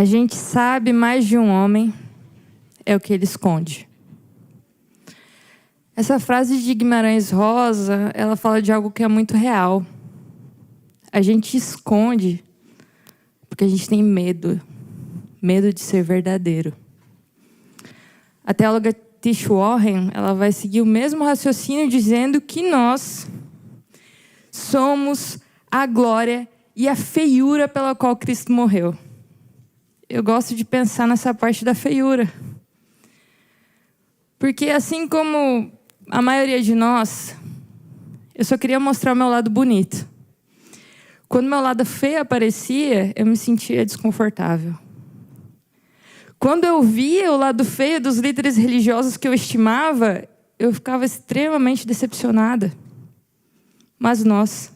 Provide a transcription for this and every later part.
A gente sabe mais de um homem, é o que ele esconde. Essa frase de Guimarães Rosa, ela fala de algo que é muito real. A gente esconde porque a gente tem medo. Medo de ser verdadeiro. A teóloga Tish Warren, ela vai seguir o mesmo raciocínio dizendo que nós somos a glória e a feiura pela qual Cristo morreu. Eu gosto de pensar nessa parte da feiura. Porque assim como a maioria de nós, eu só queria mostrar o meu lado bonito. Quando meu lado feio aparecia, eu me sentia desconfortável. Quando eu via o lado feio dos líderes religiosos que eu estimava, eu ficava extremamente decepcionada. Mas nós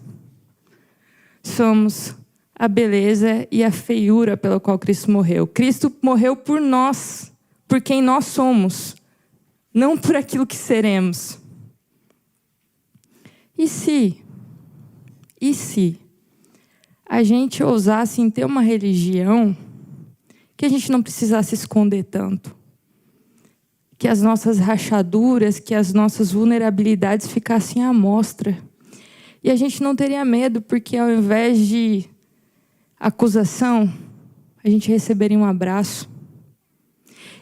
somos a beleza e a feiura pela qual Cristo morreu. Cristo morreu por nós, por quem nós somos, não por aquilo que seremos. E se a gente ousasse em ter uma religião que a gente não precisasse esconder tanto, que as nossas rachaduras, que as nossas vulnerabilidades ficassem à mostra, e a gente não teria medo, porque ao invés de acusação, a gente receberia um abraço.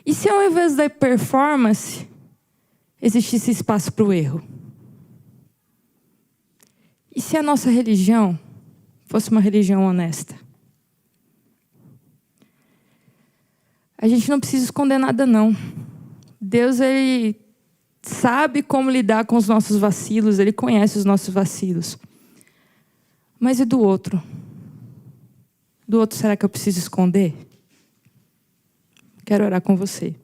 E se ao invés da performance, existisse espaço para o erro? E se a nossa religião fosse uma religião honesta? A gente não precisa esconder nada, não. Deus, Ele sabe como lidar com os nossos vacilos, Ele conhece os nossos vacilos. Mas e do outro? Do outro, será que eu preciso esconder? Quero orar com você.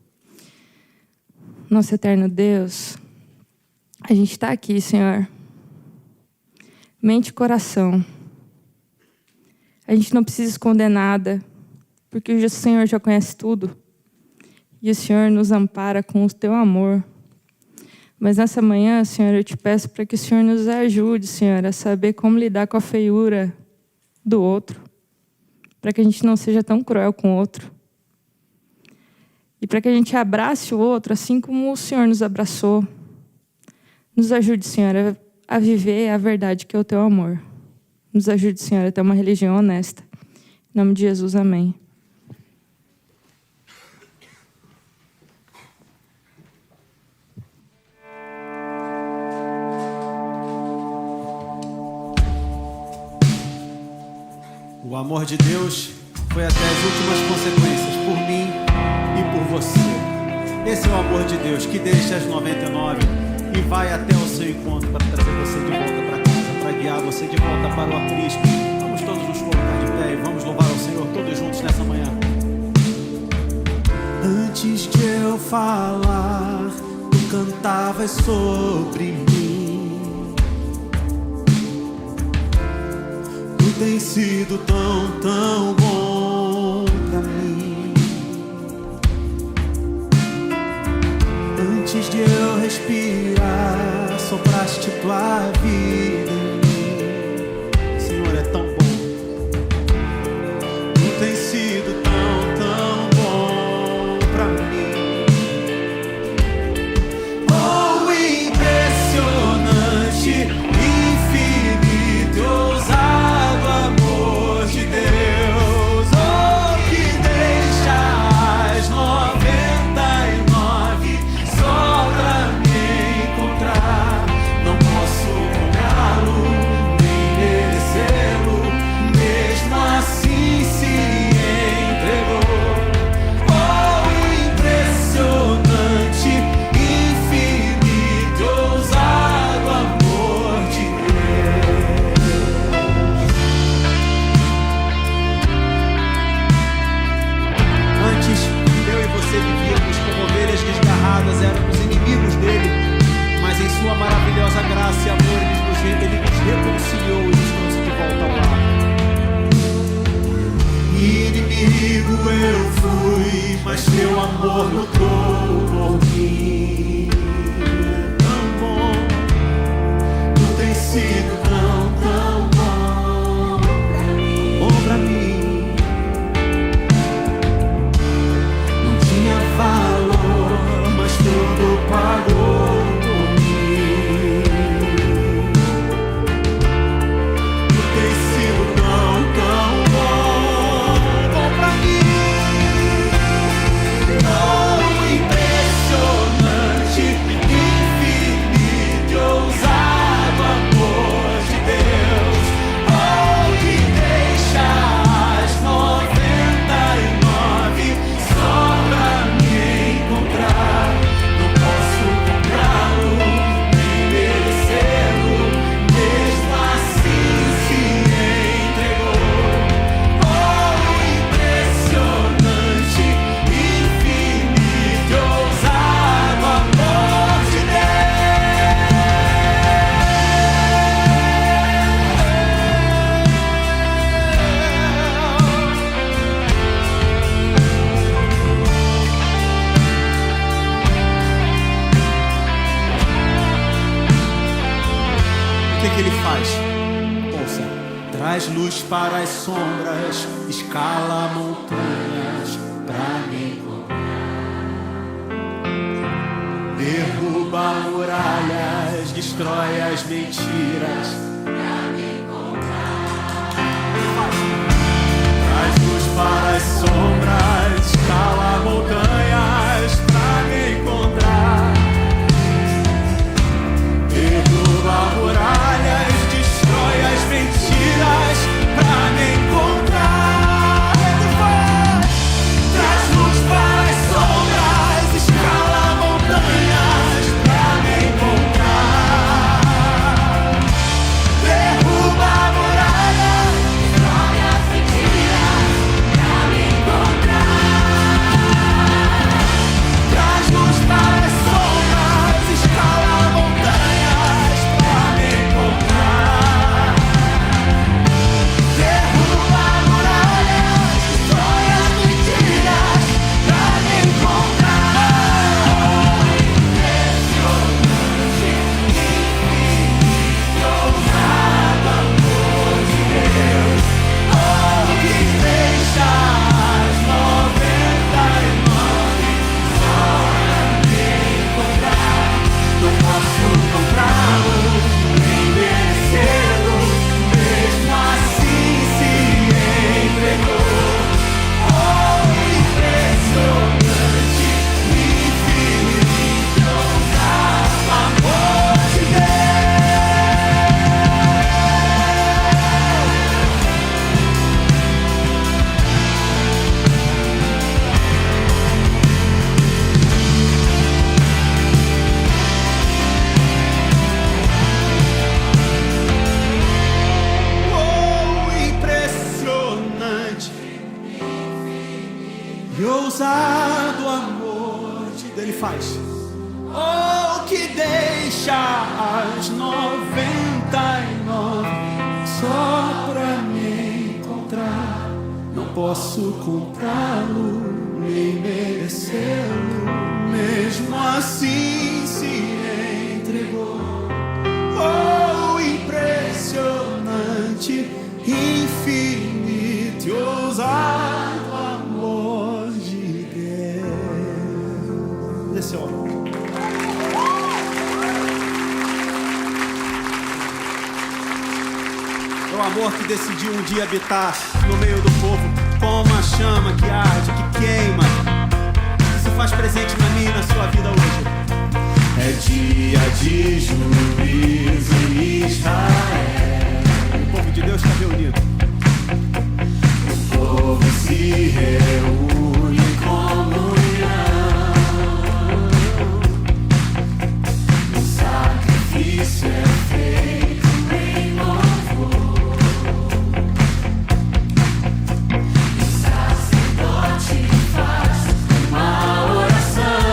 Nosso eterno Deus, a gente está aqui, Senhor. Mente e coração. A gente não precisa esconder nada, porque o Senhor já conhece tudo. E o Senhor nos ampara com o teu amor. Mas nessa manhã, Senhor, eu te peço para que o Senhor nos ajude, Senhor, a saber como lidar com a feiura do outro. Para que a gente não seja tão cruel com o outro. E para que a gente abrace o outro, assim como o Senhor nos abraçou. Nos ajude, Senhor, a viver a verdade que é o teu amor. Nos ajude, Senhor, a ter uma religião honesta. Em nome de Jesus, amém. O amor de Deus foi até as últimas consequências, por mim e por você. Esse é o amor de Deus, que deixa as 99 e vai até o seu encontro para trazer você de volta para casa, para guiar você de volta para o aprisco. Vamos todos nos colocar de pé e vamos louvar ao Senhor todos juntos nessa manhã. Antes de eu falar, tu cantavas sobre mim. Tu tens sido tão, tão bom pra mim. Antes de eu respirar, sopraste tua vida em mim. Senhor, é tão bom. Tu tens sido tão, tão bom pra mim. Oh, impressionante, infinito e ousado amor de Deus. Oh, que deixa as 99 só pra me encontrar. Não posso comprá-lo, nem merecê-lo, mesmo assim se entregou. Oh, impressionante, infinito e ousado amor de Deus. Antes, eu e você vivíamos como ovelhas desgarradas, éramos inimigos dele, mas em sua maravilhosa graça e amor ele nos reconciliou e nos trouxe de volta ao lar. Inimigo eu fui, mas teu amor lutou por mim. Tão bom, tu tens sido tão, tão bom pra mim. Bom pra mim. que ele faz? Ouça. Traz luz para as sombras, escala montanhas pra me encontrar. Derruba muralhas, destrói as mentiras pra me encontrar. Traz luz para as sombras, escala montanhas pra me encontrar. Derruba muralhas, destrói as mentiras pra me encontrar. Ele faz. Traz luz para as sombras, escala montanhas pra me encontrar. Derruba muralhas, destrói as mentiras pra me encontrar. Traz luz para as sombras, escala montanhas pra me encontrar. Derruba muralhas, destrói as mentiras pra me encontrar. Impressionante, infinito, ousado amor de Deus. Oh, que deixa as 99 só pra me encontrar. Não posso comprá-lo, nem merecê-lo, mesmo assim se entregou. Oh, impressionante, infinito, ousado amor de impressionante e ousado amor de Deus. Ele faz. Oh, que deixa as 99 só pra me encontrar. Não posso comprá-lo, nem merecê-lo, mesmo assim se entregou. Oh, impressionante, infinito e ousado amor de Deus. Desse homem. É o amor que decidiu um dia habitar no meio do povo, como uma chama que arde, que queima, que se faz presente na minha e na sua vida hoje. É dia de juízo em Israel. O povo de Deus está reunido. O povo se reúne em comunhão. O sacrifício é feito em louvor. O sacerdote faz uma oração.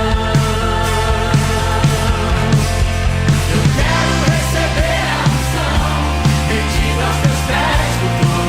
Eu quero receber a unção, rendido aos teus pés por todo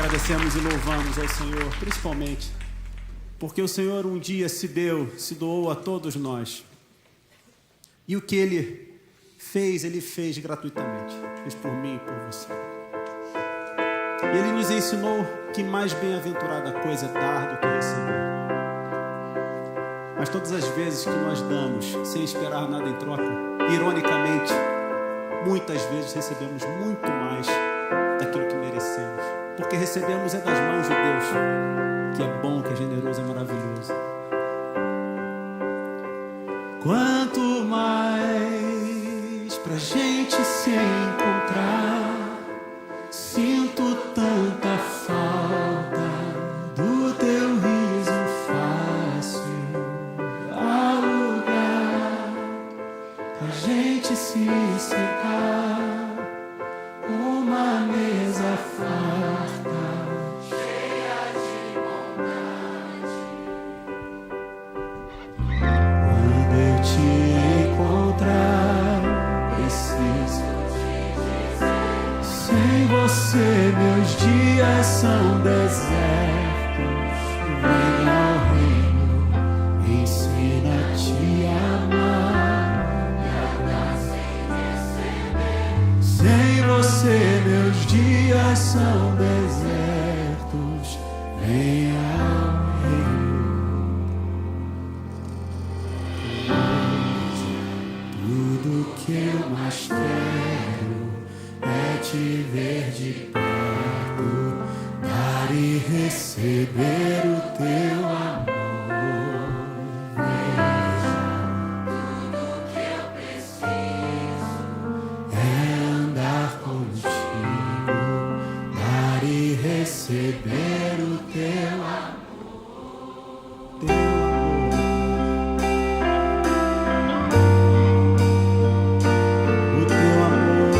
agradecemos e louvamos ao Senhor, principalmente porque o Senhor um dia se doou a todos nós. E o que Ele fez gratuitamente. Fez por mim e por você. E Ele nos ensinou que mais bem-aventurada coisa é dar do que receber. Mas todas as vezes que nós damos sem esperar nada em troca, ironicamente, muitas vezes recebemos muito mais daquilo que merecemos. Porque recebemos é das mãos de Deus, que é bom, que é generoso, é maravilhoso. Quanto mais pra gente se encontrar, sinto tanta falta do teu riso fácil. Há lugar pra gente se sentar, uma mesa farta, cheia de bondade. Quando eu te encontrar, preciso te dizer: sem você meus dias são desertos. Vem ao reino, ensina a te amar, me abraça em receber. Sem você meus dias são desertos. Vem ao reino. Tudo que eu mais quero é te ver de perto, dar e receber o teu amor. Veja, tudo que eu preciso é andar contigo, dar e receber o teu amor. O teu amor.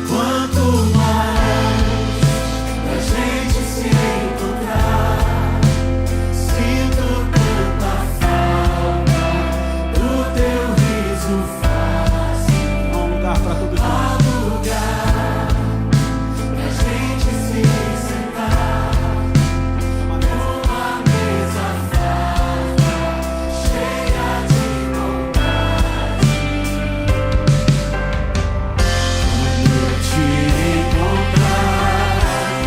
Quanto mais pra gente se encontrar, sinto tanta falta do teu riso fácil. Há um lugar pra todos nós. Há lugar pra gente se sentar, uma mesa farta, cheia de bondade. Quando eu te encontrar,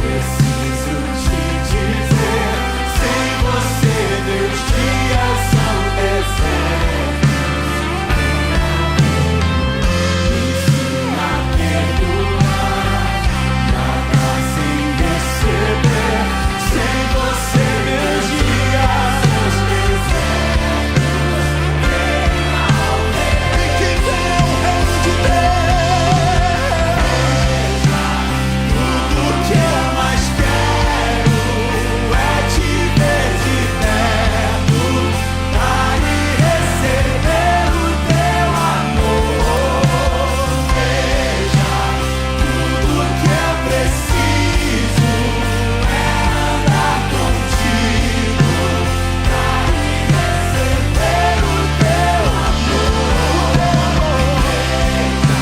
preciso te dizer: sem você meus dias são desertos. Ensina a perdoar, nada sem receber. Sem você meus dias são desertos. E que venha o reino de Deus. Tudo que eu mais quero é te ver de perto, dar e receber o teu amor. Veja, tudo que eu preciso é andar contigo, dar e receber o teu amor. Veja,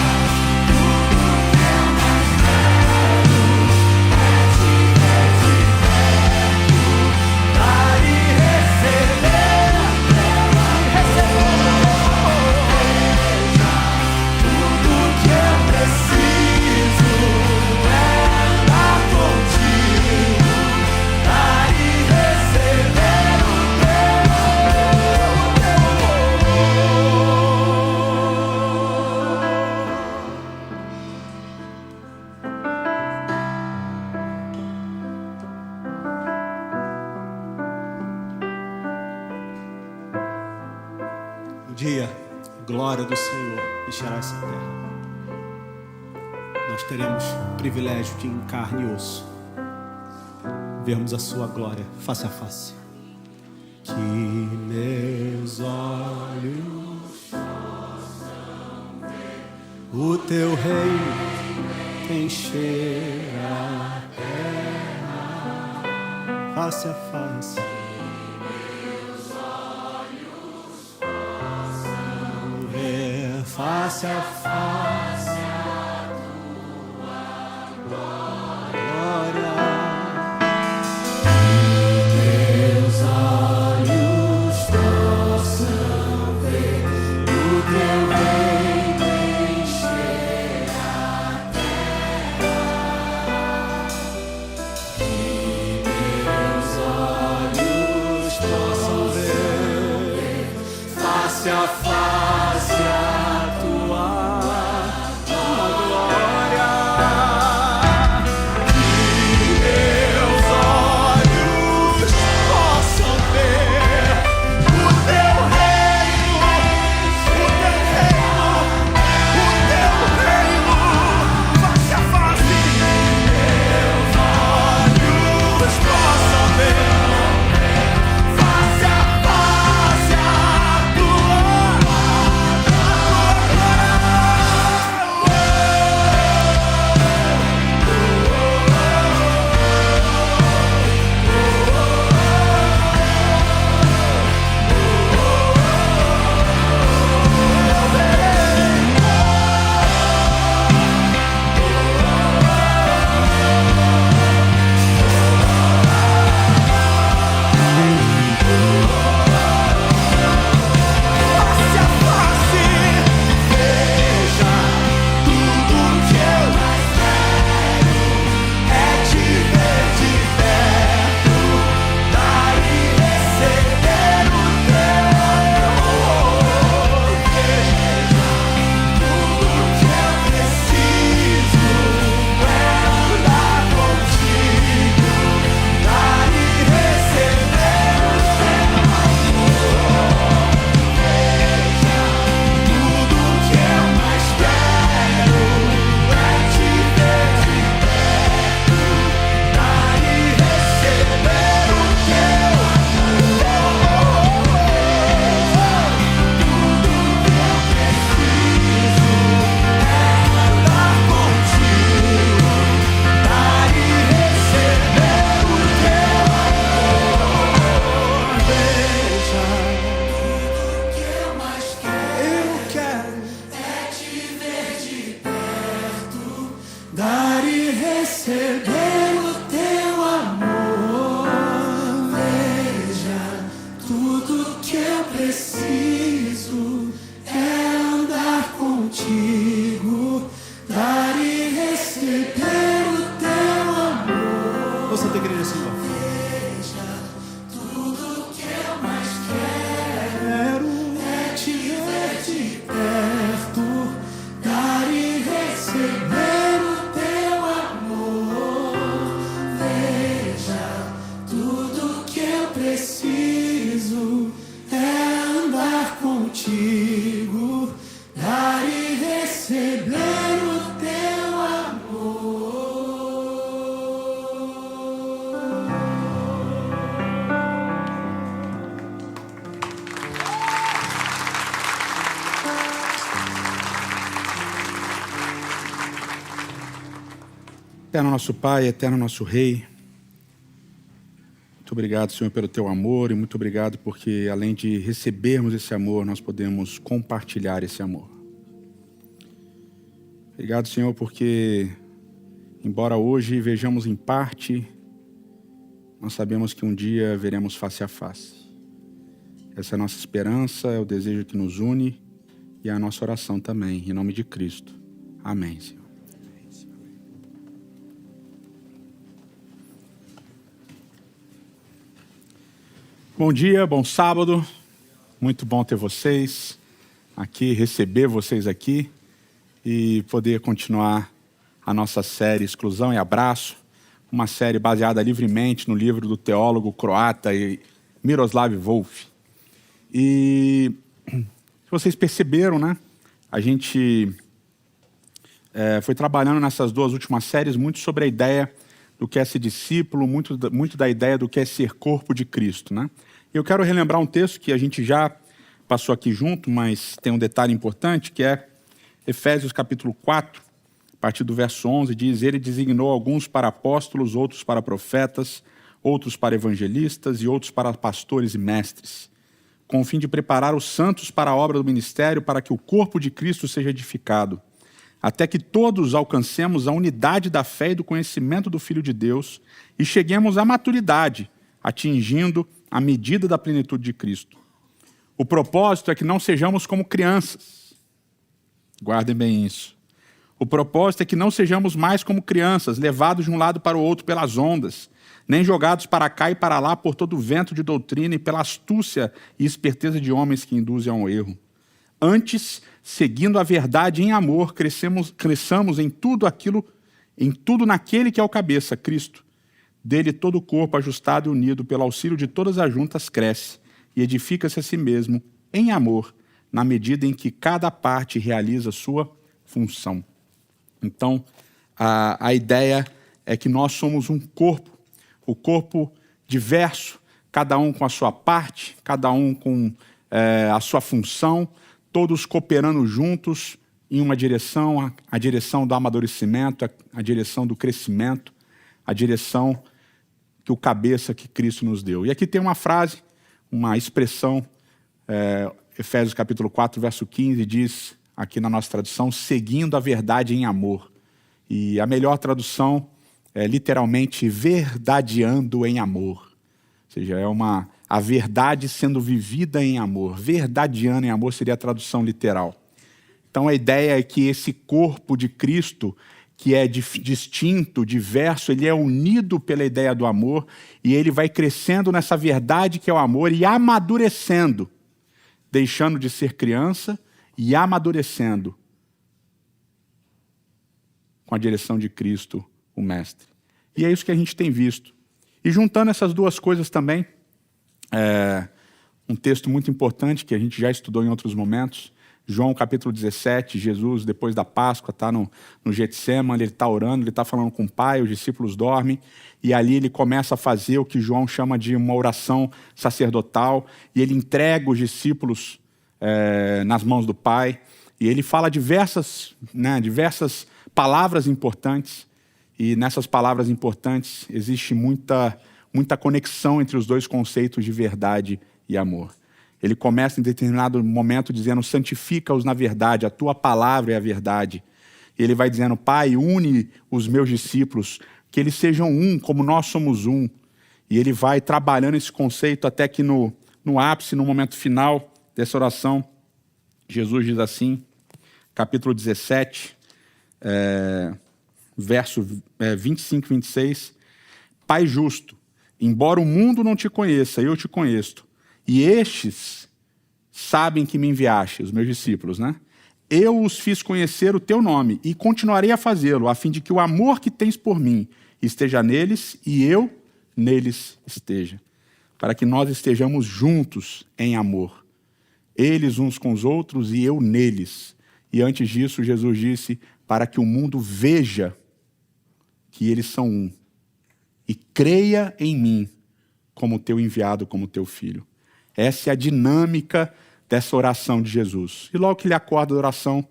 tudo que eu mais quero é te ver de perto, dar e receber o teu amor. Veja, tudo que eu preciso é andar contigo, dar e receber o teu Um dia, a glória do Senhor encherá essa terra. Nós teremos o privilégio de, em carne e osso, vermos a sua glória face a face. Que meus olhos possam ver o teu reino encher a terra face a face. Ver face a face receber o teu amor. Veja, tudo que eu preciso é andar contigo, dar e receber o teu amor. Ô Santa Igreja, Senhor. Veja, tudo que eu mais quero é te ver de perto, dar e receber o teu amor. Veja, tudo que eu preciso é andar contigo, dar e receber o teu amor. Eterno nosso Pai, eterno nosso Rei, muito obrigado, Senhor, pelo teu amor e muito obrigado porque, além de recebermos esse amor, nós podemos compartilhar esse amor. Obrigado, Senhor, porque, embora hoje vejamos em parte, nós sabemos que um dia veremos face a face. Essa é a nossa esperança, é o desejo que nos une e é a nossa oração também, em nome de Cristo. Amém, Senhor. Bom dia, bom sábado, muito bom ter vocês aqui, receber vocês aqui e poder continuar a nossa série Exclusão e Abraço, uma série baseada livremente no livro do teólogo croata Miroslav Volf. E vocês perceberam, né? A gente foi trabalhando nessas duas últimas séries muito sobre a ideia do que é ser discípulo, muito da ideia do que é ser corpo de Cristo, né? Eu quero relembrar um texto que a gente já passou aqui junto, mas tem um detalhe importante, que é Efésios capítulo 4, a partir do verso 11, diz: Ele designou alguns para apóstolos, outros para profetas, outros para evangelistas e outros para pastores e mestres, com o fim de preparar os santos para a obra do ministério, para que o corpo de Cristo seja edificado, até que todos alcancemos a unidade da fé e do conhecimento do Filho de Deus e cheguemos à maturidade, atingindo a medida da plenitude de Cristo. O propósito é que não sejamos como crianças. Guardem bem isso. O propósito é que não sejamos mais como crianças, levados de um lado para o outro pelas ondas, nem jogados para cá e para lá por todo o vento de doutrina e pela astúcia e esperteza de homens que induzem ao erro. Antes, seguindo a verdade em amor, cresçamos em tudo naquele que é o cabeça, Cristo. Dele todo o corpo ajustado e unido pelo auxílio de todas as juntas cresce e edifica-se a si mesmo em amor, na medida em que cada parte realiza sua função. Então, a ideia é que nós somos um corpo, o corpo diverso, cada um com a sua parte, cada um com a sua função, todos cooperando juntos em uma direção, a direção do amadurecimento, a direção do crescimento, a direção que o cabeça que Cristo nos deu. E aqui tem uma frase, uma expressão, Efésios capítulo 4, verso 15, diz, aqui na nossa tradução, seguindo a verdade em amor. E a melhor tradução é literalmente verdadeando em amor. Ou seja, a verdade sendo vivida em amor. Verdadeando em amor seria a tradução literal. Então a ideia é que esse corpo de Cristo, que é distinto, diverso, ele é unido pela ideia do amor e ele vai crescendo nessa verdade que é o amor e amadurecendo, deixando de ser criança e amadurecendo com a direção de Cristo, o Mestre. E é isso que a gente tem visto. E juntando essas duas coisas também, um texto muito importante que a gente já estudou em outros momentos, João capítulo 17, Jesus, depois da Páscoa, está no Getsemane, ele está orando, ele está falando com o Pai, os discípulos dormem, e ali ele começa a fazer o que João chama de uma oração sacerdotal, e ele entrega os discípulos nas mãos do Pai, e ele fala diversas palavras importantes, e nessas palavras importantes existe muita conexão entre os dois conceitos de verdade e amor. Ele começa em determinado momento dizendo: santifica-os na verdade, a tua palavra é a verdade. E ele vai dizendo, Pai, une os meus discípulos, que eles sejam um, como nós somos um. E ele vai trabalhando esse conceito até que no ápice, no momento final dessa oração, Jesus diz assim, capítulo 17, verso 25 e 26, Pai justo, embora o mundo não te conheça, eu te conheço, e estes sabem que me enviaste, os meus discípulos, né? Eu os fiz conhecer o teu nome e continuarei a fazê-lo, a fim de que o amor que tens por mim esteja neles e eu neles esteja, para que nós estejamos juntos em amor, eles uns com os outros e eu neles. E antes disso, Jesus disse, para que o mundo veja que eles são um e creia em mim como teu enviado, como teu filho. Essa é a dinâmica dessa oração de Jesus. E logo que ele acorda da oração,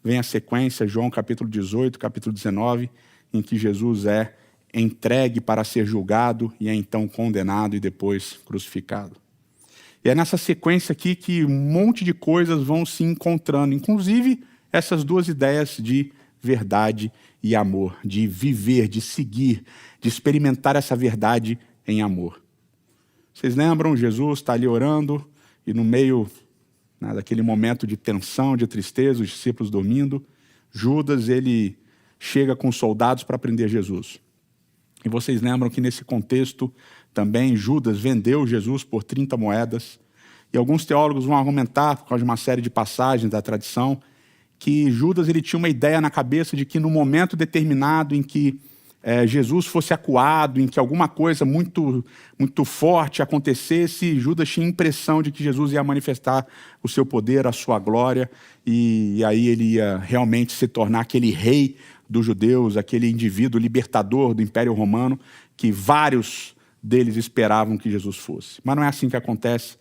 vem a sequência, João capítulo 18, capítulo 19, em que Jesus é entregue para ser julgado e é então condenado e depois crucificado. E é nessa sequência aqui que um monte de coisas vão se encontrando, inclusive essas duas ideias de verdade e amor, de viver, de seguir, de experimentar essa verdade em amor. Vocês lembram? Jesus está ali orando e no meio daquele momento de tensão, de tristeza, os discípulos dormindo, Judas, ele chega com os soldados para prender Jesus. E vocês lembram que nesse contexto também Judas vendeu Jesus por 30 moedas. E alguns teólogos vão argumentar, por causa de uma série de passagens da tradição, que Judas ele tinha uma ideia na cabeça de que no momento determinado em que Jesus fosse acuado, em que alguma coisa muito, muito forte acontecesse, Judas tinha a impressão de que Jesus ia manifestar o seu poder, a sua glória, e aí ele ia realmente se tornar aquele rei dos judeus, aquele indivíduo libertador do Império Romano, que vários deles esperavam que Jesus fosse. Mas não é assim que acontece.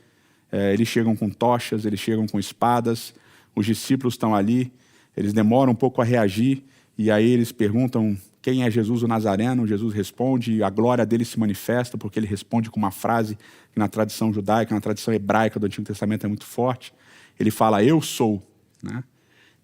Eles chegam com tochas, eles chegam com espadas, os discípulos estão ali, eles demoram um pouco a reagir, e aí eles perguntam quem é Jesus o Nazareno. Jesus responde, e a glória dele se manifesta, porque ele responde com uma frase que na tradição judaica, na tradição hebraica do Antigo Testamento é muito forte. Ele fala, eu sou, né?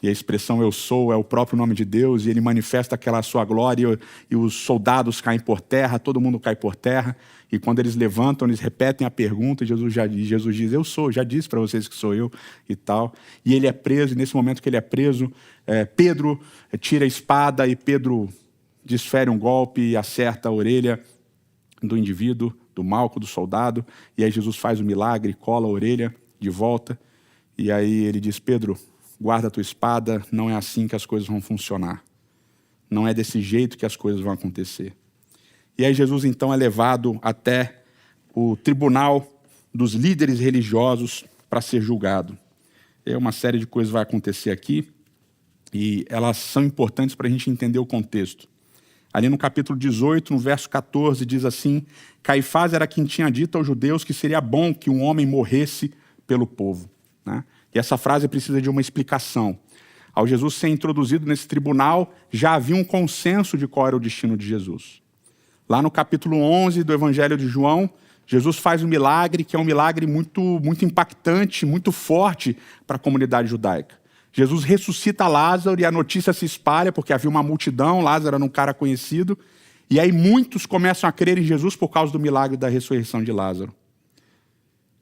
E a expressão eu sou é o próprio nome de Deus, e ele manifesta aquela sua glória, e os soldados caem por terra, todo mundo cai por terra, e quando eles levantam, eles repetem a pergunta, e Jesus diz, eu sou, já disse para vocês que sou eu, e tal. E ele é preso, e nesse momento que ele é preso, Pedro tira a espada, e Pedro desfere um golpe e acerta a orelha do indivíduo, do Malco, do soldado, e aí Jesus faz o milagre, cola a orelha de volta, e aí ele diz, Pedro, guarda a tua espada, não é assim que as coisas vão funcionar. Não é desse jeito que as coisas vão acontecer. E aí Jesus então é levado até o tribunal dos líderes religiosos para ser julgado. E uma série de coisas vai acontecer aqui, e elas são importantes para a gente entender o contexto. Ali no capítulo 18, no verso 14, diz assim, Caifás era quem tinha dito aos judeus que seria bom que um homem morresse pelo povo, né? E essa frase precisa de uma explicação. Ao Jesus ser introduzido nesse tribunal, já havia um consenso de qual era o destino de Jesus. Lá no capítulo 11 do Evangelho de João, Jesus faz um milagre que é um milagre muito, muito impactante, muito forte para a comunidade judaica. Jesus ressuscita Lázaro e a notícia se espalha porque havia uma multidão, Lázaro era um cara conhecido, e aí muitos começam a crer em Jesus por causa do milagre da ressurreição de Lázaro.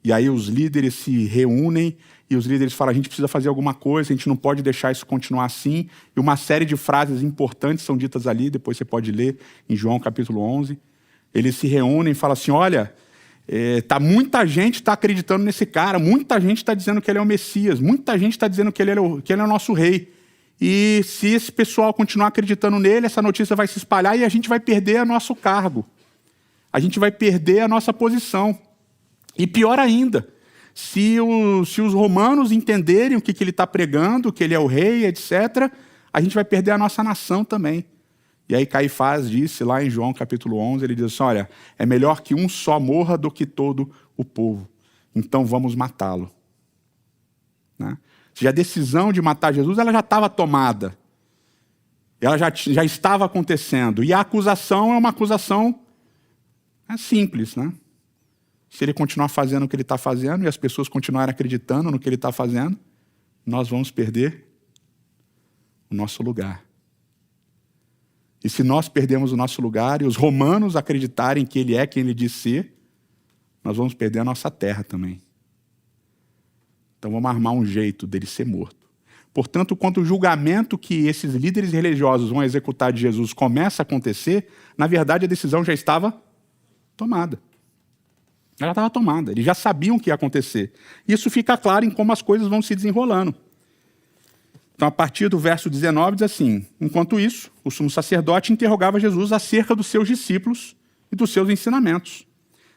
E aí os líderes se reúnem e os líderes falam, a gente precisa fazer alguma coisa, a gente não pode deixar isso continuar assim. E uma série de frases importantes são ditas ali, depois você pode ler em João capítulo 11. Eles se reúnem e falam assim, olha, muita gente está acreditando nesse cara, muita gente está dizendo que ele é o Messias, muita gente está dizendo que ele é o nosso rei. E se esse pessoal continuar acreditando nele, essa notícia vai se espalhar e a gente vai perder o nosso cargo. A gente vai perder a nossa posição. E pior ainda, se os romanos entenderem o que ele está pregando, que ele é o rei, etc., a gente vai perder a nossa nação também. E aí Caifás disse lá em João capítulo 11, ele diz assim, olha, é melhor que um só morra do que todo o povo. Então vamos matá-lo. Né? A decisão de matar Jesus ela já estava tomada. Ela já estava acontecendo. E a acusação é uma acusação simples, né? Se ele continuar fazendo o que ele está fazendo e as pessoas continuarem acreditando no que ele está fazendo, nós vamos perder o nosso lugar. E se nós perdemos o nosso lugar e os romanos acreditarem que ele é quem ele diz ser, nós vamos perder a nossa terra também. Então vamos armar um jeito dele ser morto. Portanto, quando o julgamento que esses líderes religiosos vão executar de Jesus começa a acontecer, na verdade a decisão já estava tomada. Ela estava tomada, eles já sabiam o que ia acontecer. Isso fica claro em como as coisas vão se desenrolando. Então, a partir do verso 19, diz assim: enquanto isso, o sumo sacerdote interrogava Jesus acerca dos seus discípulos e dos seus ensinamentos.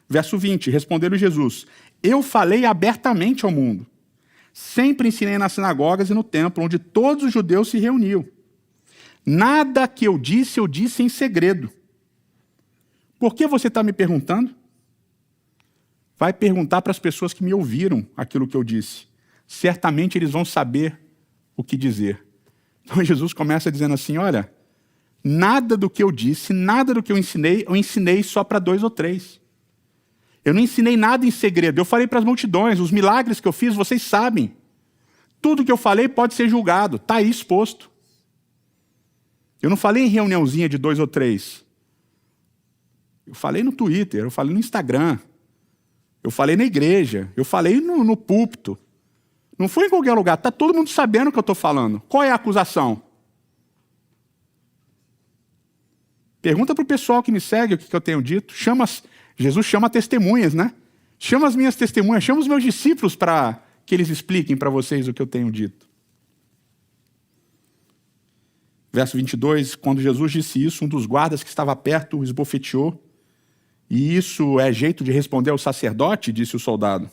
Verso 20, respondeu-lhe Jesus: eu falei abertamente ao mundo. Sempre ensinei nas sinagogas e no templo, onde todos os judeus se reuniam. Nada que eu disse em segredo. Por que você está me perguntando? Vai perguntar para as pessoas que me ouviram aquilo que eu disse. Certamente eles vão saber o que dizer. Então Jesus começa dizendo assim: olha, nada do que eu disse, nada do que eu ensinei só para 2 ou 3. Eu não ensinei nada em segredo, eu falei para as multidões, os milagres que eu fiz, vocês sabem. Tudo que eu falei pode ser julgado, está aí exposto. Eu não falei em reuniãozinha de 2 ou 3. Eu falei no Twitter, eu falei no Instagram, eu falei na igreja, eu falei no púlpito. Não foi em qualquer lugar, está todo mundo sabendo o que eu estou falando. Qual é a acusação? Pergunta para o pessoal que me segue o que eu tenho dito. Jesus chama testemunhas, né? Chama as minhas testemunhas, chama os meus discípulos para que eles expliquem para vocês o que eu tenho dito. Verso 22, quando Jesus disse isso, um dos guardas que estava perto o esbofeteou. E isso é jeito de responder ao sacerdote, disse o soldado.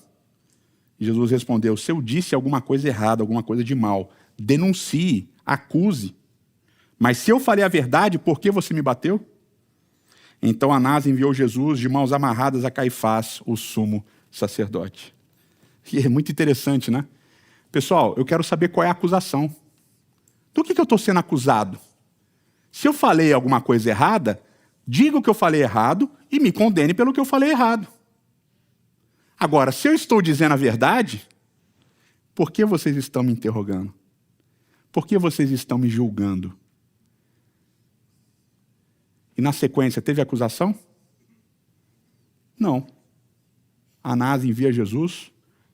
E Jesus respondeu: se eu disse alguma coisa errada, alguma coisa de mal, denuncie, acuse. Mas se eu falei a verdade, por que você me bateu? Então Anás enviou Jesus de mãos amarradas a Caifás, o sumo sacerdote. E é muito interessante, né? Pessoal, eu quero saber qual é a acusação. Do que eu estou sendo acusado? Se eu falei alguma coisa errada, diga o que eu falei errado e me condene pelo que eu falei errado. Agora, se eu estou dizendo a verdade, por que vocês estão me interrogando? Por que vocês estão me julgando? E na sequência, teve acusação? Não. Anás envia Jesus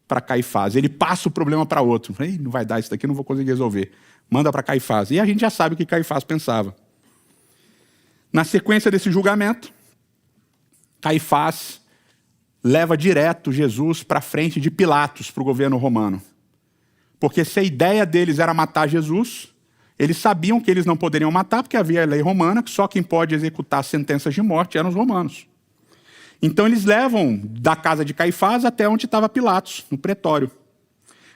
para Caifás. Ele passa o problema para outro. Não vai dar isso daqui, não vou conseguir resolver. Manda para Caifás. E a gente já sabe o que Caifás pensava. Na sequência desse julgamento, Caifás leva direto Jesus para frente de Pilatos, para o governo romano. Porque se a ideia deles era matar Jesus, eles sabiam que eles não poderiam matar, porque havia a lei romana, que só quem pode executar sentenças de morte eram os romanos. Então eles levam da casa de Caifás até onde estava Pilatos, no pretório.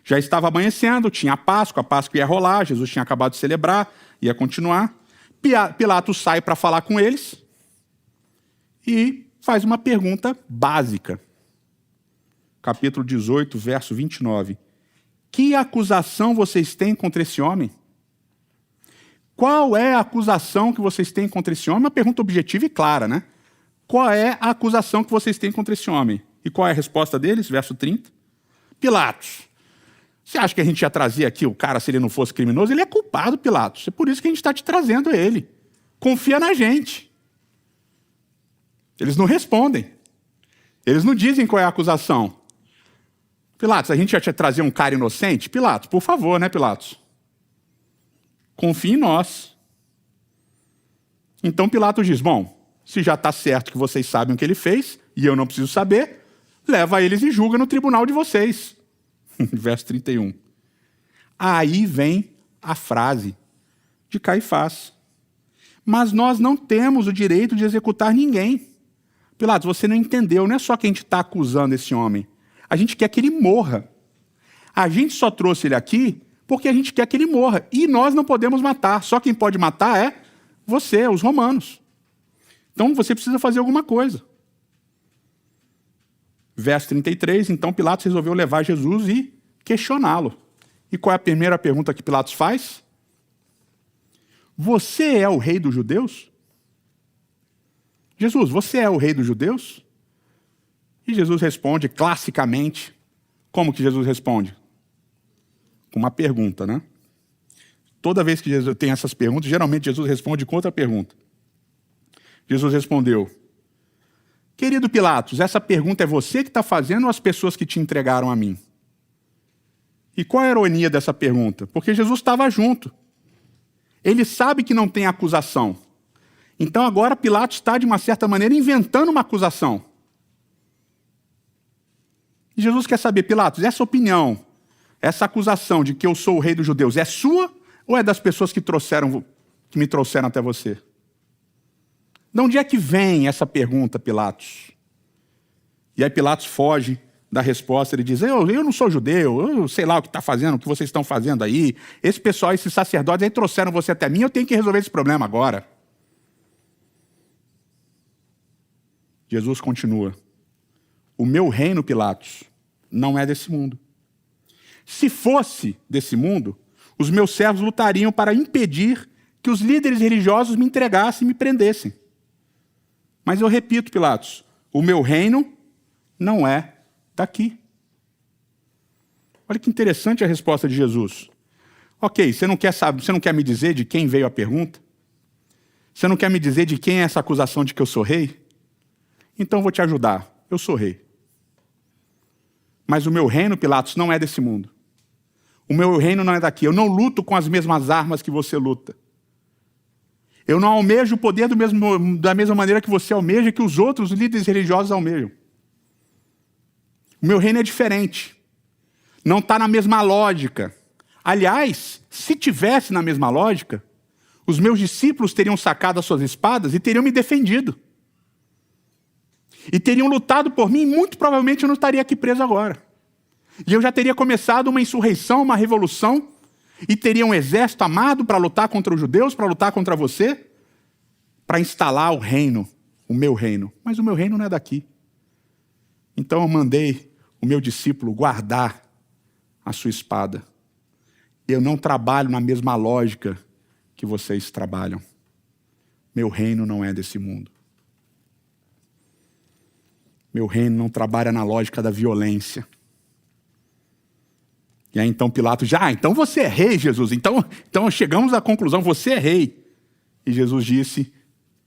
Já estava amanhecendo, tinha a Páscoa ia rolar, Jesus tinha acabado de celebrar, ia continuar. Pilatos sai para falar com eles e faz uma pergunta básica. Capítulo 18, verso 29. Que acusação vocês têm contra esse homem? Qual é a acusação que vocês têm contra esse homem? Uma pergunta objetiva e clara, né? Qual é a acusação que vocês têm contra esse homem? E qual é a resposta deles? Verso 30. Pilatos, você acha que a gente ia trazer aqui o cara se ele não fosse criminoso? Ele é culpado, Pilatos. É por isso que a gente está te trazendo ele. Confia na gente. Eles não respondem. Eles não dizem qual é a acusação. Pilatos, a gente ia te trazer um cara inocente? Pilatos, por favor, né, Pilatos? Confie em nós. Então Pilatos diz: bom, se já está certo que vocês sabem o que ele fez, e eu não preciso saber, leva eles e julga no tribunal de vocês. Verso 31. Aí vem a frase de Caifás: mas nós não temos o direito de executar ninguém. Pilatos, você não entendeu, não é só que a gente está acusando esse homem, a gente quer que ele morra. A gente só trouxe ele aqui porque a gente quer que ele morra, e nós não podemos matar, só quem pode matar é você, os romanos. Então você precisa fazer alguma coisa. Verso 33, então Pilatos resolveu levar Jesus e questioná-lo. E qual é a primeira pergunta que Pilatos faz? Você é o rei dos judeus? Jesus, você é o rei dos judeus? E Jesus responde classicamente. Como que Jesus responde? Com uma pergunta, né? Toda vez que Jesus tem essas perguntas, geralmente Jesus responde com outra pergunta. Jesus respondeu: querido Pilatos, essa pergunta é você que está fazendo ou as pessoas que te entregaram a mim? E qual a ironia dessa pergunta? Porque Jesus estava junto. Ele sabe que não tem acusação. Então agora Pilatos está, de uma certa maneira, inventando uma acusação. E Jesus quer saber: Pilatos, essa opinião, essa acusação de que eu sou o rei dos judeus, é sua ou é das pessoas que me trouxeram até você? De onde é que vem essa pergunta, Pilatos? E aí Pilatos foge da resposta, ele diz: eu não sou judeu, eu sei lá o que está fazendo, o que vocês estão fazendo aí. Esse pessoal, esses sacerdotes aí trouxeram você até mim, eu tenho que resolver esse problema agora. Jesus continua: o meu reino, Pilatos, não é desse mundo. Se fosse desse mundo, os meus servos lutariam para impedir que os líderes religiosos me entregassem e me prendessem. Mas eu repito, Pilatos, o meu reino não é daqui. Olha que interessante a resposta de Jesus. Ok, você não quer me dizer de quem veio a pergunta? Você não quer me dizer de quem é essa acusação de que eu sou rei? Então eu vou te ajudar, eu sou rei. Mas o meu reino, Pilatos, não é desse mundo. O meu reino não é daqui. Eu não luto com as mesmas armas que você luta. Eu não almejo o poder da mesma maneira que você almeja, que os outros líderes religiosos almejam. O meu reino é diferente. Não está na mesma lógica. Aliás, se tivesse na mesma lógica, os meus discípulos teriam sacado as suas espadas e teriam me defendido. E teriam lutado por mim, e muito provavelmente eu não estaria aqui preso agora. E eu já teria começado uma insurreição, uma revolução, e teria um exército armado para lutar contra os judeus, para lutar contra você, para instalar o reino, o meu reino. Mas o meu reino não é daqui. Então eu mandei o meu discípulo guardar a sua espada. Eu não trabalho na mesma lógica que vocês trabalham. Meu reino não é desse mundo. Meu reino não trabalha na lógica da violência. E aí então Pilatos diz: então você é rei, Jesus. Então chegamos à conclusão, você é rei. E Jesus disse: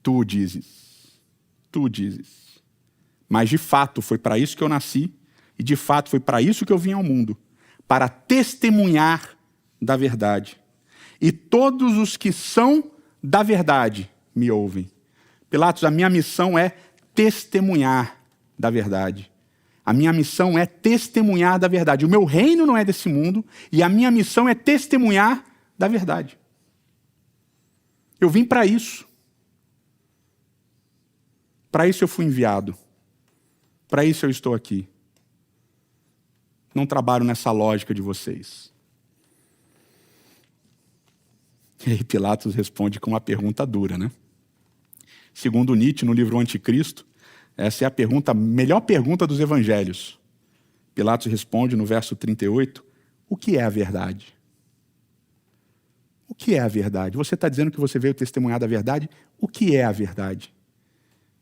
tu dizes. Tu dizes. Mas de fato foi para isso que eu nasci, e de fato foi para isso que eu vim ao mundo, para testemunhar da verdade. E todos os que são da verdade me ouvem. Pilatos, a minha missão é testemunhar da verdade. A minha missão é testemunhar da verdade. O meu reino não é desse mundo e a minha missão é testemunhar da verdade. Eu vim para isso. Para isso eu fui enviado. Para isso eu estou aqui. Não trabalho nessa lógica de vocês. E aí Pilatos responde com uma pergunta dura, né? Segundo Nietzsche, no livro Anticristo, essa é a melhor pergunta dos evangelhos. Pilatos responde no verso 38, o que é a verdade? O que é a verdade? Você está dizendo que você veio testemunhar da verdade? O que é a verdade?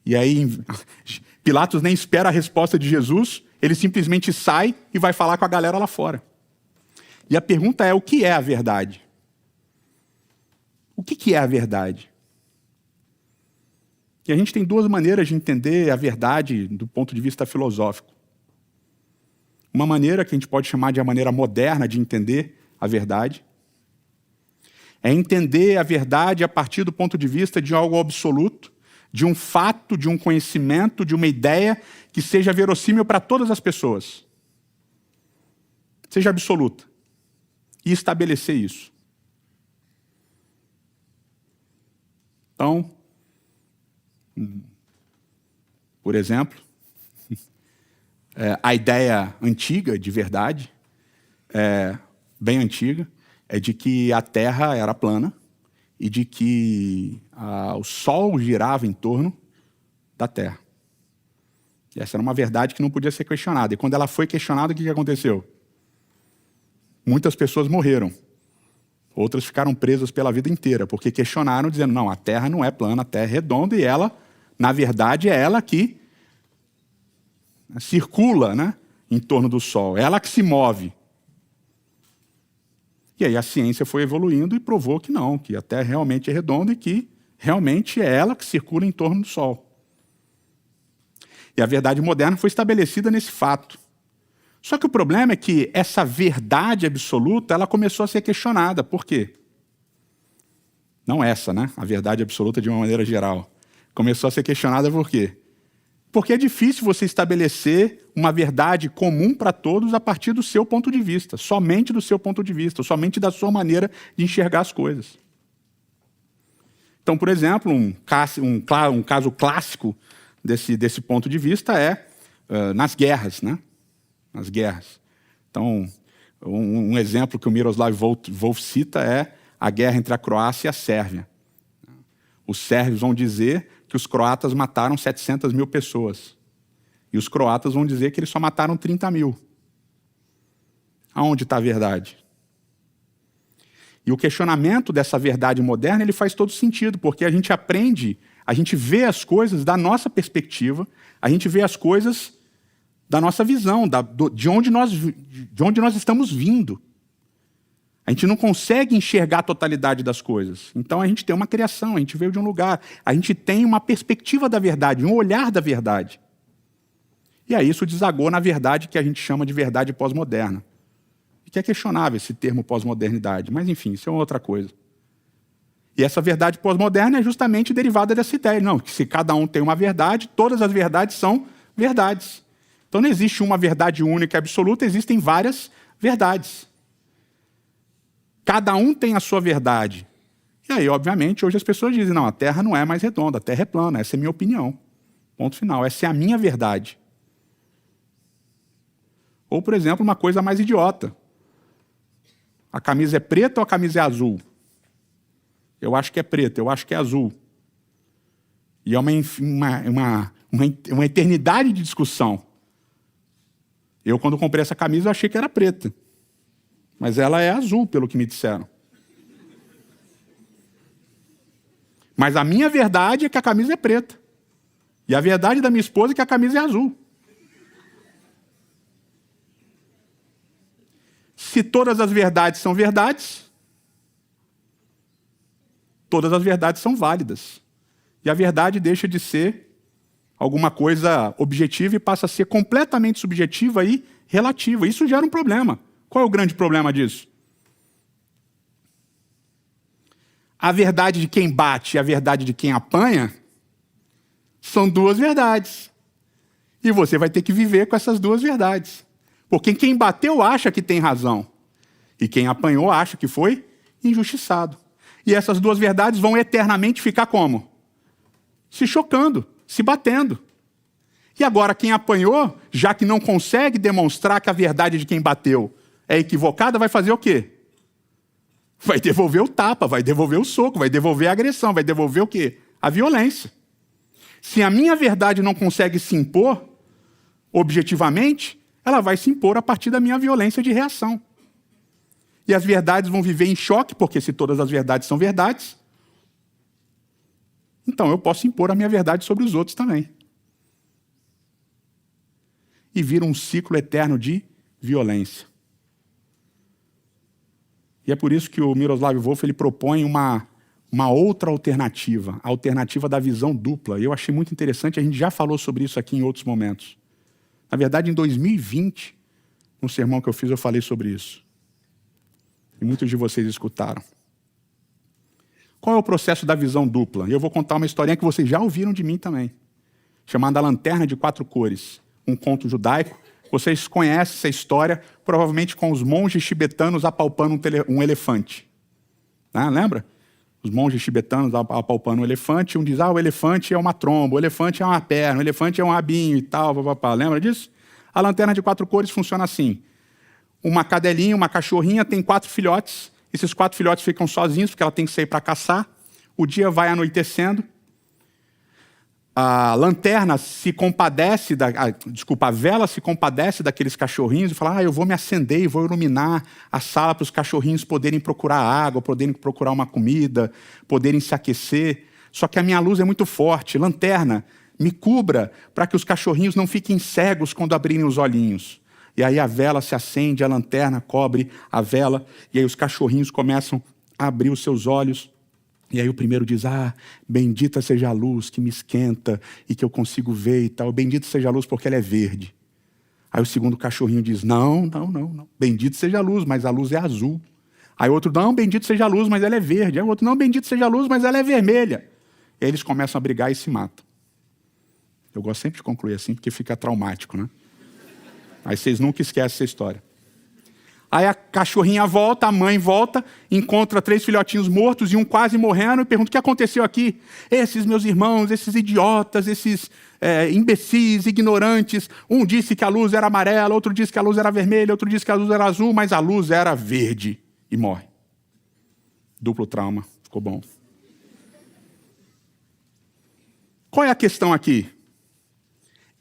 E aí, Pilatos nem espera a resposta de Jesus, ele simplesmente sai e vai falar com a galera lá fora. E a pergunta é, o que é a verdade? O que é a verdade? E a gente tem duas maneiras de entender a verdade do ponto de vista filosófico. Uma maneira que a gente pode chamar de a maneira moderna de entender a verdade é entender a verdade a partir do ponto de vista de algo absoluto, de um fato, de um conhecimento, de uma ideia que seja verossímil para todas as pessoas. Seja absoluta. E estabelecer isso. Então, por exemplo, a ideia antiga de verdade, bem antiga, é de que a Terra era plana e de que o Sol girava em torno da Terra. E essa era uma verdade que não podia ser questionada. E quando ela foi questionada, o que aconteceu? Muitas pessoas morreram. Outras ficaram presas pela vida inteira, porque questionaram, dizendo, não, a Terra não é plana, a Terra é redonda, e ela, na verdade, é ela que circula, né, em torno do Sol, é ela que se move. E aí a ciência foi evoluindo e provou que não, que a Terra realmente é redonda e que Realmente é ela que circula em torno do Sol. E a verdade moderna foi estabelecida nesse fato. Só que o problema é que essa verdade absoluta, ela começou a ser questionada. Por quê? Não essa, né? A verdade absoluta de uma maneira geral. Começou a ser questionada por quê? Porque é difícil você estabelecer uma verdade comum para todos a partir do seu ponto de vista, somente do seu ponto de vista, somente da sua maneira de enxergar as coisas. Então, por exemplo, um caso clássico desse ponto de vista é nas guerras, né? Nas guerras. Então, um exemplo que o Miroslav Volf cita é a guerra entre a Croácia e a Sérvia. Os sérvios vão dizer que os croatas mataram 700 mil pessoas. E os croatas vão dizer que eles só mataram 30 mil. Aonde está a verdade? E o questionamento dessa verdade moderna, ele faz todo sentido, porque a gente aprende, a gente vê as coisas da nossa perspectiva, a gente vê as coisas da nossa visão, de onde nós estamos vindo. A gente não consegue enxergar a totalidade das coisas. Então a gente tem uma criação, a gente veio de um lugar, a gente tem uma perspectiva da verdade, um olhar da verdade. E aí isso desagou na verdade que a gente chama de verdade pós-moderna. E que é questionável esse termo pós-modernidade, mas enfim, isso é outra coisa. E essa verdade pós-moderna é justamente derivada dessa ideia. Não, que se cada um tem uma verdade, todas as verdades são verdades. Então não existe uma verdade única e absoluta, existem várias verdades. Cada um tem a sua verdade. E aí, obviamente, hoje as pessoas dizem, não, a Terra não é mais redonda, a Terra é plana, essa é a minha opinião. Ponto final, essa é a minha verdade. Ou, por exemplo, uma coisa mais idiota. A camisa é preta ou a camisa é azul? Eu acho que é preta, eu acho que é azul. E é uma eternidade de discussão. Eu, quando comprei essa camisa, eu achei que era preta. Mas ela é azul, pelo que me disseram. Mas a minha verdade é que a camisa é preta. E a verdade da minha esposa é que a camisa é azul. Se todas as verdades são verdades, todas as verdades são válidas. E a verdade deixa de ser alguma coisa objetiva e passa a ser completamente subjetiva e relativa. Isso gera um problema. Qual é o grande problema disso? A verdade de quem bate e a verdade de quem apanha são duas verdades. E você vai ter que viver com essas duas verdades. Porque quem bateu acha que tem razão. E quem apanhou acha que foi injustiçado. E essas duas verdades vão eternamente ficar como? Se chocando, se batendo. E agora quem apanhou, já que não consegue demonstrar que a verdade de quem bateu é equivocada, vai fazer o quê? Vai devolver o tapa, vai devolver o soco, vai devolver a agressão, vai devolver o quê? A violência. Se a minha verdade não consegue se impor objetivamente, ela vai se impor a partir da minha violência de reação. E as verdades vão viver em choque, porque se todas as verdades são verdades, então eu posso impor a minha verdade sobre os outros também. E vira um ciclo eterno de violência. E é por isso que o Miroslav Volf ele propõe uma outra alternativa, a alternativa da visão dupla. E eu achei muito interessante, a gente já falou sobre isso aqui em outros momentos. Na verdade, em 2020, no sermão que eu fiz, eu falei sobre isso. E muitos de vocês escutaram. Qual é o processo da visão dupla? Eu vou contar uma historinha que vocês já ouviram de mim também, chamada A Lanterna de Quatro Cores, um conto judaico. Vocês conhecem essa história, provavelmente com os monges tibetanos apalpando um elefante. Né? Lembra? Os monges tibetanos apalpando um elefante, um diz, o elefante é uma tromba, o elefante é uma perna, o elefante é um rabinho e tal, papapá. Lembra disso? A lanterna de quatro cores funciona assim. Uma cadelinha, uma cachorrinha, tem 4 filhotes. Esses 4 filhotes ficam sozinhos, porque ela tem que sair para caçar. O dia vai anoitecendo. A lanterna se compadece, a vela se compadece daqueles cachorrinhos e fala, eu vou me acender e vou iluminar a sala para os cachorrinhos poderem procurar água, poderem procurar uma comida, poderem se aquecer. Só que a minha luz é muito forte. Lanterna, me cubra para que os cachorrinhos não fiquem cegos quando abrirem os olhinhos. E aí a vela se acende, a lanterna cobre a vela, e aí os cachorrinhos começam a abrir os seus olhos. E aí o primeiro diz, bendita seja a luz que me esquenta e que eu consigo ver e tal. Bendita seja a luz porque ela é verde. Aí o segundo cachorrinho diz, não. Bendito seja a luz, mas a luz é azul. Aí o outro, não, bendito seja a luz, mas ela é verde. Aí o outro, não, bendito seja a luz, mas ela é vermelha. E aí eles começam a brigar e se matam. Eu gosto sempre de concluir assim, porque fica traumático, né? Aí vocês nunca esquecem essa história. Aí a cachorrinha volta, a mãe volta, encontra 3 filhotinhos mortos e um quase morrendo e pergunta, o que aconteceu aqui? Esses meus irmãos, esses idiotas, esses imbecis, ignorantes, um disse que a luz era amarela, outro disse que a luz era vermelha, outro disse que a luz era azul, mas a luz era verde e morre. Duplo trauma, ficou bom. Qual é a questão aqui?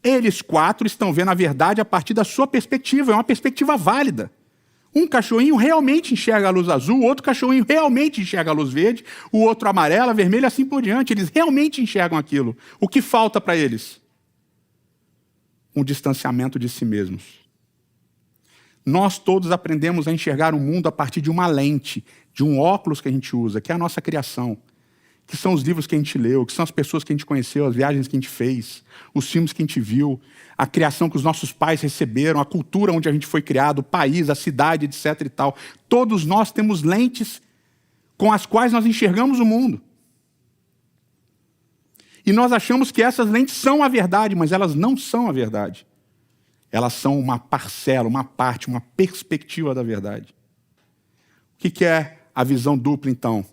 Eles 4 estão vendo a verdade a partir da sua perspectiva, é uma perspectiva válida. Um cachorrinho realmente enxerga a luz azul, o outro cachorrinho realmente enxerga a luz verde, o outro amarela, vermelha, assim por diante. Eles realmente enxergam aquilo. O que falta para eles? Um distanciamento de si mesmos. Nós todos aprendemos a enxergar o mundo a partir de uma lente, de um óculos que a gente usa, que é a nossa criação, que são os livros que a gente leu, que são as pessoas que a gente conheceu, as viagens que a gente fez, os filmes que a gente viu, a criação que os nossos pais receberam, a cultura onde a gente foi criado, o país, a cidade, etc. e tal. Todos nós temos lentes com as quais nós enxergamos o mundo. E nós achamos que essas lentes são a verdade, mas elas não são a verdade. Elas são uma parcela, uma parte, uma perspectiva da verdade. O que é a visão dupla, então?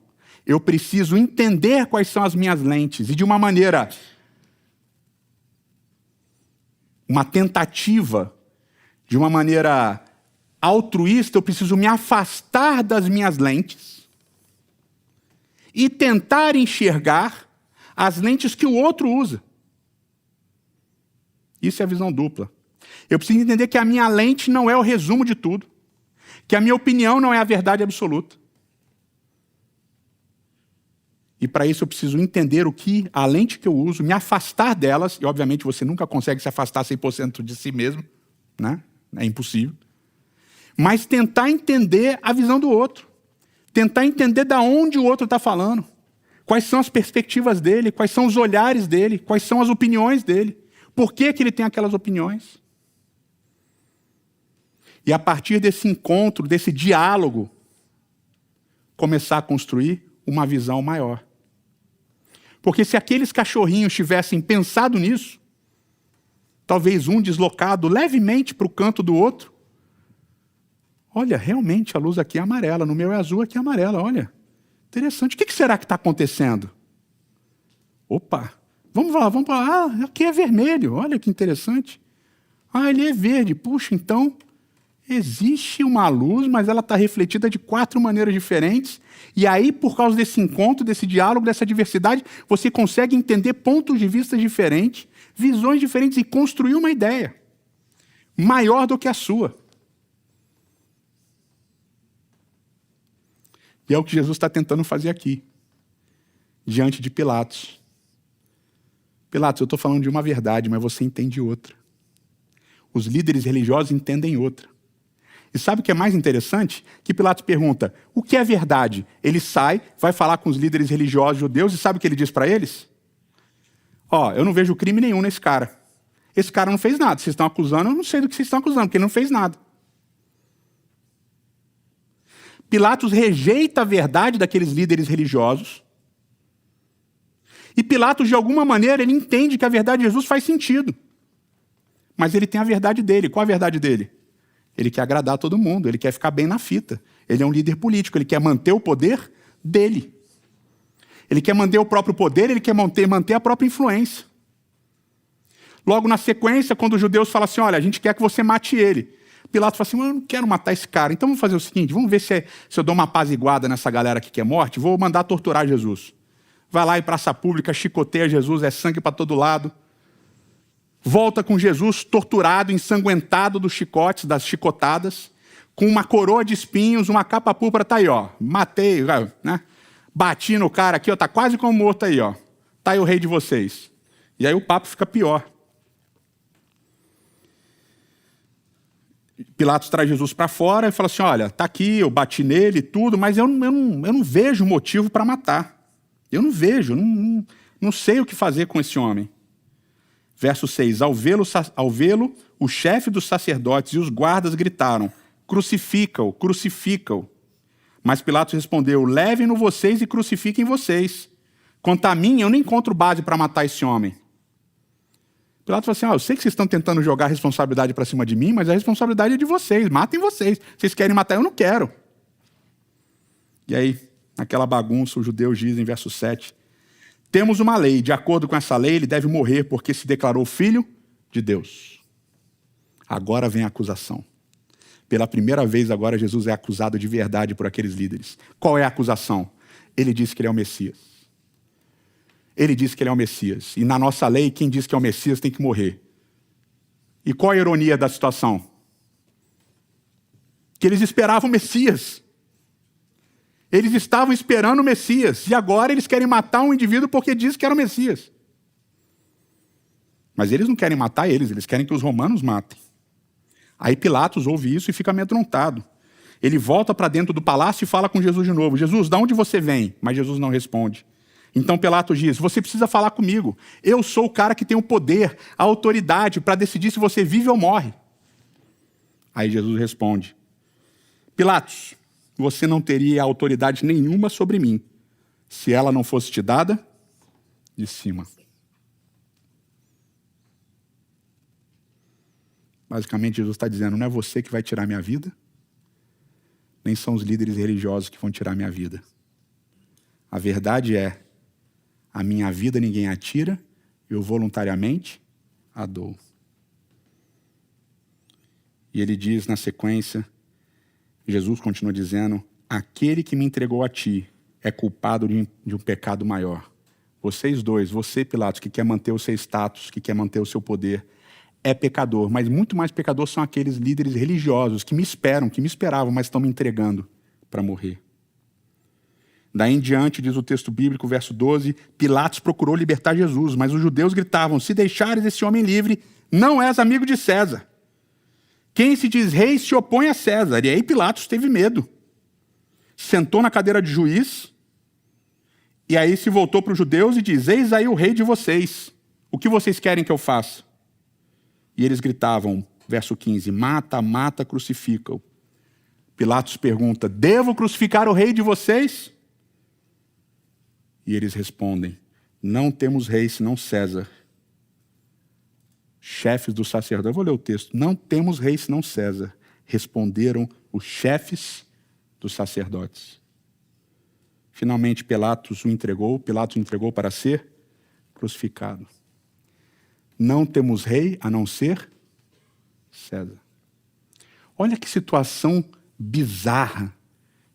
Eu preciso entender quais são as minhas lentes e de uma maneira, uma tentativa, de uma maneira altruísta, eu preciso me afastar das minhas lentes e tentar enxergar as lentes que o outro usa. Isso é a visão dupla. Eu preciso entender que a minha lente não é o resumo de tudo, que a minha opinião não é a verdade absoluta. E para isso eu preciso entender a lente que eu uso, me afastar delas, e obviamente você nunca consegue se afastar 100% de si mesmo, né? É impossível. Mas tentar entender a visão do outro. Tentar entender de onde o outro está falando. Quais são as perspectivas dele, quais são os olhares dele, quais são as opiniões dele. Por que ele tem aquelas opiniões? E a partir desse encontro, desse diálogo, começar a construir uma visão maior. Porque se aqueles cachorrinhos tivessem pensado nisso, talvez um deslocado levemente para o canto do outro, olha, realmente a luz aqui é amarela, no meu é azul, aqui é amarela, olha, interessante. O que será que está acontecendo? Opa, vamos lá, aqui é vermelho, olha que interessante. Ele é verde, puxa, então existe uma luz, mas ela está refletida de 4 maneiras diferentes. E aí, por causa desse encontro, desse diálogo, dessa diversidade, você consegue entender pontos de vista diferentes, visões diferentes e construir uma ideia maior do que a sua. E é o que Jesus está tentando fazer aqui, diante de Pilatos. Pilatos, eu estou falando de uma verdade, mas você entende outra. Os líderes religiosos entendem outra. E sabe o que é mais interessante? Que Pilatos pergunta, o que é verdade? Ele sai, vai falar com os líderes religiosos judeus e sabe o que ele diz para eles? Eu não vejo crime nenhum nesse cara. Esse cara não fez nada. Vocês estão acusando, eu não sei do que vocês estão acusando, porque ele não fez nada. Pilatos rejeita a verdade daqueles líderes religiosos. E Pilatos, de alguma maneira, ele entende que a verdade de Jesus faz sentido. Mas ele tem a verdade dele. Qual a verdade dele? Ele quer agradar a todo mundo, ele quer ficar bem na fita. Ele é um líder político, ele quer manter o poder dele. Ele quer manter o próprio poder, ele quer manter a própria influência. Logo na sequência, quando os judeus falam assim, olha, a gente quer que você mate ele. Pilatos fala assim, eu não quero matar esse cara, então vamos fazer o seguinte, vamos ver se eu dou uma apaziguada nessa galera aqui que é morte, vou mandar torturar Jesus. Vai lá em praça pública, chicoteia Jesus, é sangue para todo lado. Volta com Jesus torturado, ensanguentado dos chicotes, das chicotadas, com uma coroa de espinhos, uma capa púrpura, tá aí, matei, né? Bati no cara aqui, tá quase como morto aí, tá aí o rei de vocês. E aí o papo fica pior. Pilatos traz Jesus para fora e fala assim, olha, tá aqui, eu bati nele e tudo, mas eu não vejo motivo para matar. Eu não vejo, não sei o que fazer com esse homem. Verso 6, ao vê-lo, o chefe dos sacerdotes e os guardas gritaram, crucifica-o, crucifica-o. Mas Pilatos respondeu, levem-no vocês e crucifiquem vocês. Quanto a mim, eu não encontro base para matar esse homem. Pilatos falou assim, eu sei que vocês estão tentando jogar a responsabilidade para cima de mim, mas a responsabilidade é de vocês, matem vocês. Vocês querem matar, eu não quero. E aí, naquela bagunça, os judeus dizem, verso 7, temos uma lei, de acordo com essa lei, ele deve morrer porque se declarou filho de Deus. Agora vem a acusação. Pela primeira vez agora, Jesus é acusado de verdade por aqueles líderes. Qual é a acusação? Ele diz que ele é o Messias. Ele diz que ele é o Messias. E na nossa lei, quem diz que é o Messias tem que morrer. E qual a ironia da situação? Que eles esperavam o Messias. Eles estavam esperando o Messias. E agora eles querem matar um indivíduo porque diz que era o Messias. Mas eles não querem matar eles querem que os romanos matem. Aí Pilatos ouve isso e fica amedrontado. Ele volta para dentro do palácio e fala com Jesus de novo. Jesus, de onde você vem? Mas Jesus não responde. Então Pilatos diz, você precisa falar comigo. Eu sou o cara que tem o poder, a autoridade para decidir se você vive ou morre. Aí Jesus responde, Pilatos, você não teria autoridade nenhuma sobre mim, se ela não fosse te dada de cima. Basicamente, Jesus está dizendo, não é você que vai tirar minha vida, nem são os líderes religiosos que vão tirar minha vida. A verdade é, a minha vida ninguém a tira, eu voluntariamente a dou. E ele diz na sequência, Jesus continua dizendo, aquele que me entregou a ti é culpado de um pecado maior. Vocês dois, você, Pilatos, que quer manter o seu status, que quer manter o seu poder, é pecador, mas muito mais pecador são aqueles líderes religiosos que me esperavam, mas estão me entregando para morrer. Daí em diante, diz o texto bíblico, verso 12, Pilatos procurou libertar Jesus, mas os judeus gritavam, se deixares esse homem livre, não és amigo de César. Quem se diz rei se opõe a César. E aí Pilatos teve medo. Sentou na cadeira de juiz, e aí se voltou para os judeus e diz, eis aí o rei de vocês. O que vocês querem que eu faça? E eles gritavam, verso 15, mata, mata, crucifica-o. Pilatos pergunta, devo crucificar o rei de vocês? E eles respondem, não temos rei senão César. Chefes dos sacerdotes, eu vou ler o texto, não temos rei senão César. Responderam os chefes dos sacerdotes. Finalmente Pilatos o entregou para ser crucificado. Não temos rei a não ser César. Olha que situação bizarra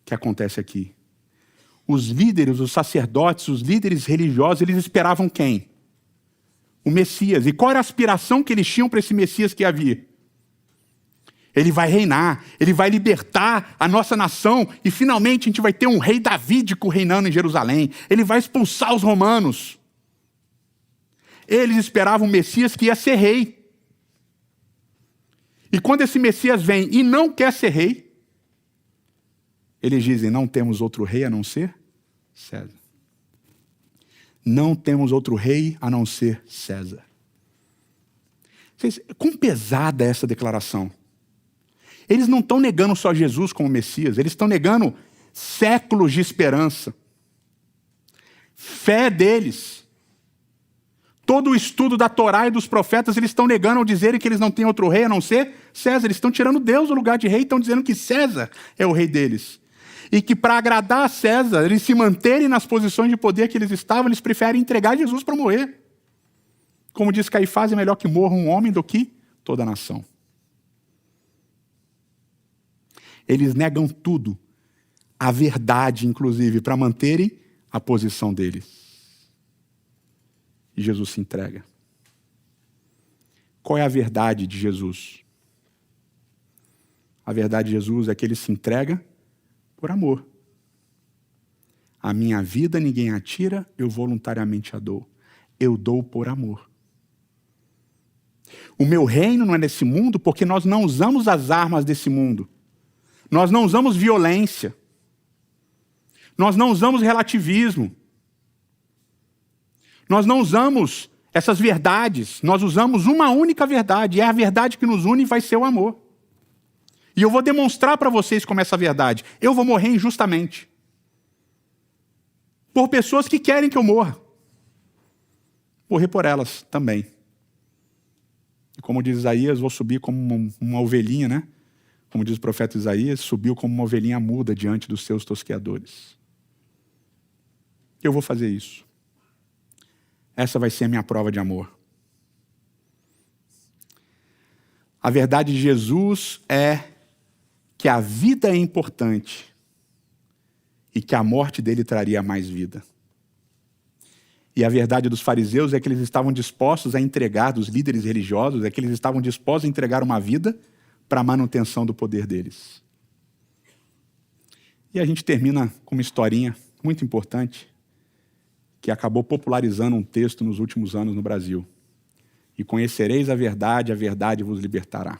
que acontece aqui. Os líderes, os sacerdotes, os líderes religiosos, eles esperavam quem? O Messias. E qual era a aspiração que eles tinham para esse Messias que ia vir? Ele vai reinar, ele vai libertar a nossa nação e finalmente a gente vai ter um rei davídico reinando em Jerusalém. Ele vai expulsar os romanos. Eles esperavam um Messias que ia ser rei. E quando esse Messias vem e não quer ser rei, eles dizem, não temos outro rei a não ser César. Não temos outro rei a não ser César. Quão pesada é essa declaração? Eles não estão negando só Jesus como Messias, eles estão negando séculos de esperança. Fé deles. Todo o estudo da Torá e dos profetas, eles estão negando ao dizerem que eles não têm outro rei a não ser César. Eles estão tirando Deus do lugar de rei e estão dizendo que César é o rei deles. E que para agradar a César, eles se manterem nas posições de poder que eles estavam, eles preferem entregar Jesus para morrer. Como diz Caifás, é melhor que morra um homem do que toda a nação. Eles negam tudo, a verdade, inclusive, para manterem a posição deles. E Jesus se entrega. Qual é a verdade de Jesus? A verdade de Jesus é que ele se entrega por amor. A minha vida ninguém a tira, eu voluntariamente a dou. Eu dou por amor. O meu reino não é nesse mundo porque nós não usamos as armas desse mundo. Nós não usamos violência. Nós não usamos relativismo. Nós não usamos essas verdades, nós usamos uma única verdade, e é a verdade que nos une e vai ser o amor. E eu vou demonstrar para vocês como é essa verdade. Eu vou morrer injustamente. Por pessoas que querem que eu morra. Morrer por elas também. E como diz Isaías, vou subir como uma ovelhinha, né? Como diz o profeta Isaías, subiu como uma ovelhinha muda diante dos seus tosqueadores. Eu vou fazer isso. Essa vai ser a minha prova de amor. A verdade de Jesus é que a vida é importante e que a morte dele traria mais vida. E a verdade dos fariseus é que eles estavam dispostos a entregar, dos líderes religiosos, é que eles estavam dispostos a entregar uma vida para a manutenção do poder deles. E a gente termina com uma historinha muito importante que acabou popularizando um texto nos últimos anos no Brasil. E conhecereis a verdade vos libertará.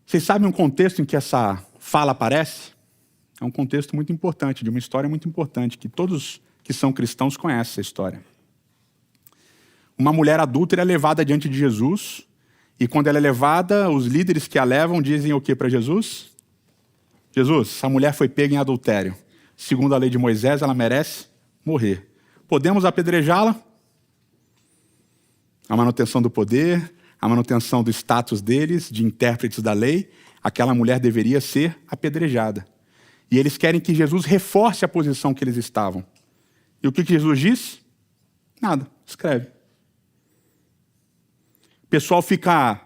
Vocês sabem um contexto em que essa fala aparece? É um contexto muito importante, de uma história muito importante, que todos que são cristãos conhecem essa história. Uma mulher adúltera é levada diante de Jesus, e quando ela é levada, os líderes que a levam dizem o que para Jesus? Jesus, essa mulher foi pega em adultério. Segundo a lei de Moisés, ela merece morrer. Podemos apedrejá-la? A manutenção do poder, a manutenção do status deles, de intérpretes da lei, aquela mulher deveria ser apedrejada. E eles querem que Jesus reforce a posição que eles estavam. E o que Jesus diz? Nada, escreve. O pessoal fica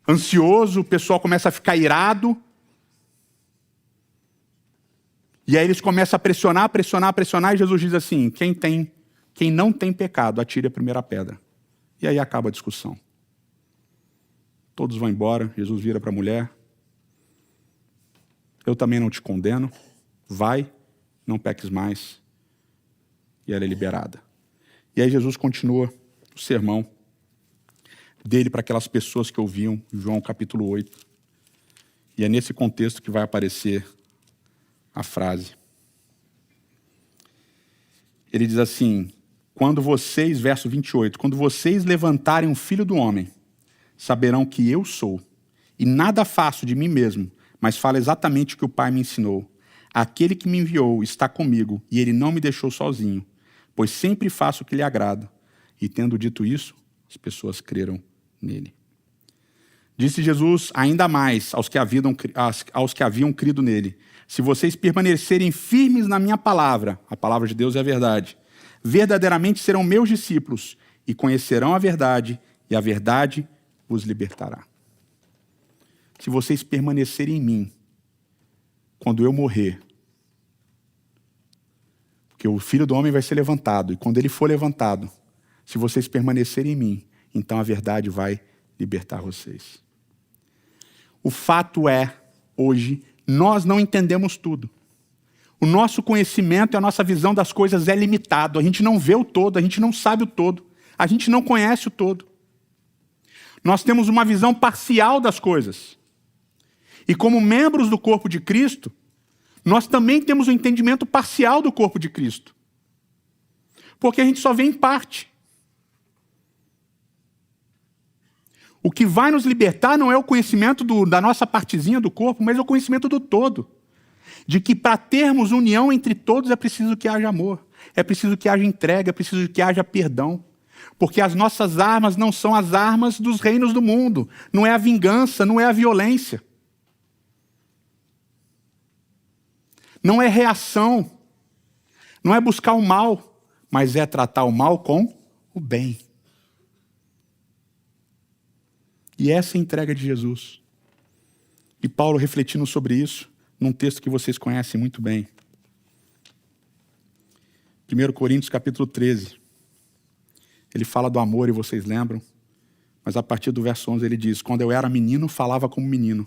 ansioso, o pessoal começa a ficar irado. E aí eles começam a pressionar, e Jesus diz assim, quem não tem pecado, atire a primeira pedra. E aí acaba a discussão. Todos vão embora, Jesus vira para a mulher. Eu também não te condeno, vai, não peques mais. E ela é liberada. E aí Jesus continua o sermão dele para aquelas pessoas que ouviam, João capítulo 8. E é nesse contexto que vai aparecer a frase. Ele diz assim, verso 28, quando vocês levantarem o Filho do Homem, saberão que eu sou, e nada faço de mim mesmo, mas falo exatamente o que o Pai me ensinou. Aquele que me enviou está comigo, e ele não me deixou sozinho, pois sempre faço o que lhe agrada. E tendo dito isso, as pessoas creram nele. Disse Jesus ainda mais aos que haviam crido nele, se vocês permanecerem firmes na minha palavra, a palavra de Deus é a verdade, verdadeiramente serão meus discípulos, e conhecerão a verdade, e a verdade vos libertará. Se vocês permanecerem em mim, quando eu morrer, porque o Filho do Homem vai ser levantado, e quando ele for levantado, se vocês permanecerem em mim, então a verdade vai libertar vocês. O fato é, hoje, nós não entendemos tudo. O nosso conhecimento e a nossa visão das coisas é limitado. A gente não vê o todo, a gente não sabe o todo, a gente não conhece o todo. Nós temos uma visão parcial das coisas. E como membros do corpo de Cristo, nós também temos um entendimento parcial do corpo de Cristo. Porque a gente só vê em parte. O que vai nos libertar não é o conhecimento da nossa partezinha do corpo, mas é o conhecimento do todo. De que para termos união entre todos é preciso que haja amor, é preciso que haja entrega, é preciso que haja perdão. Porque as nossas armas não são as armas dos reinos do mundo, não é a vingança, não é a violência. Não é reação, não é buscar o mal, mas é tratar o mal com o bem. E essa é a entrega de Jesus. E Paulo refletindo sobre isso, num texto que vocês conhecem muito bem. 1 Coríntios capítulo 13. Ele fala do amor e vocês lembram, mas a partir do verso 11 ele diz, quando eu era menino, falava como menino,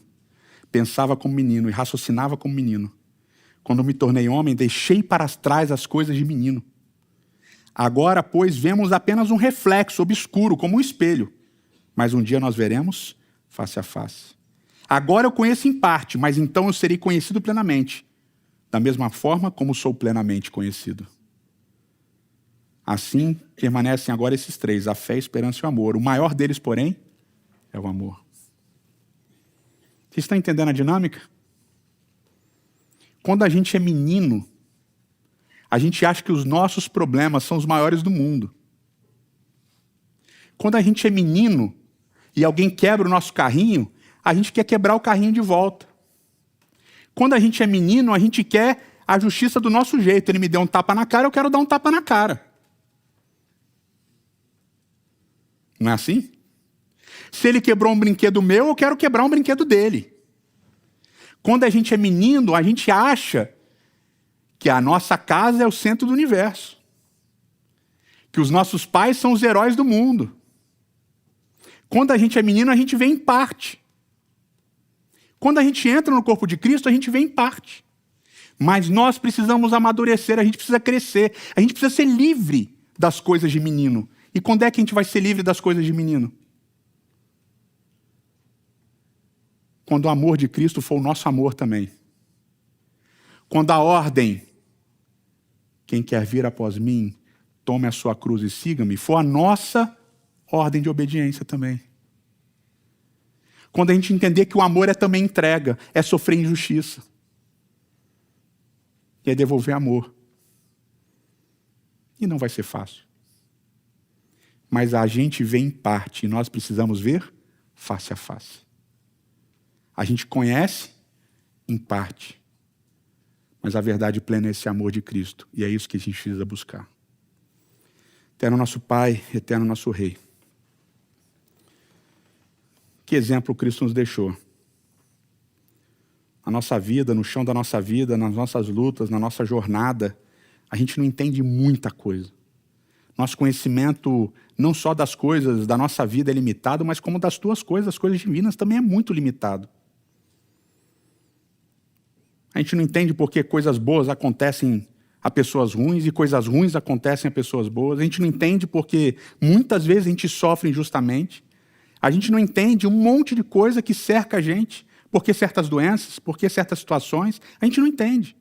pensava como menino e raciocinava como menino. Quando me tornei homem, deixei para trás as coisas de menino. Agora, pois, vemos apenas um reflexo obscuro, como um espelho. Mas um dia nós veremos face a face. Agora eu conheço em parte, mas então eu serei conhecido plenamente. Da mesma forma como sou plenamente conhecido. Assim, permanecem agora esses três, a fé, a esperança e o amor. O maior deles, porém, é o amor. Vocês estão entendendo a dinâmica? Quando a gente é menino, a gente acha que os nossos problemas são os maiores do mundo. Quando a gente é menino e alguém quebra o nosso carrinho, a gente quer quebrar o carrinho de volta. Quando a gente é menino, a gente quer a justiça do nosso jeito. Ele me deu um tapa na cara, eu quero dar um tapa na cara. Não é assim? Se ele quebrou um brinquedo meu, eu quero quebrar um brinquedo dele. Quando a gente é menino, a gente acha que a nossa casa é o centro do universo. Que os nossos pais são os heróis do mundo. Quando a gente é menino, a gente vê em parte. Quando a gente entra no corpo de Cristo, a gente vê em parte. Mas nós precisamos amadurecer, a gente precisa crescer, a gente precisa ser livre das coisas de menino. E quando é que a gente vai ser livre das coisas de menino? Quando o amor de Cristo for o nosso amor também. Quando a ordem, quem quer vir após mim, tome a sua cruz e siga-me, for a nossa ordem de obediência também. Quando a gente entender que o amor é também entrega, é sofrer injustiça. E é devolver amor. E não vai ser fácil. Mas a gente vê em parte e nós precisamos ver face a face. A gente conhece em parte. Mas a verdade plena é esse amor de Cristo. E é isso que a gente precisa buscar. Eterno nosso Pai, eterno nosso Rei. Que exemplo Cristo nos deixou. Na nossa vida, no chão da nossa vida, nas nossas lutas, na nossa jornada, a gente não entende muita coisa. Nosso conhecimento, não só das coisas da nossa vida é limitado, mas como das tuas coisas, das coisas divinas, também é muito limitado. A gente não entende por que coisas boas acontecem a pessoas ruins e coisas ruins acontecem a pessoas boas. A gente não entende porque muitas vezes a gente sofre injustamente. A gente não entende um monte de coisa que cerca a gente, porque certas doenças, porque certas situações, a gente não entende.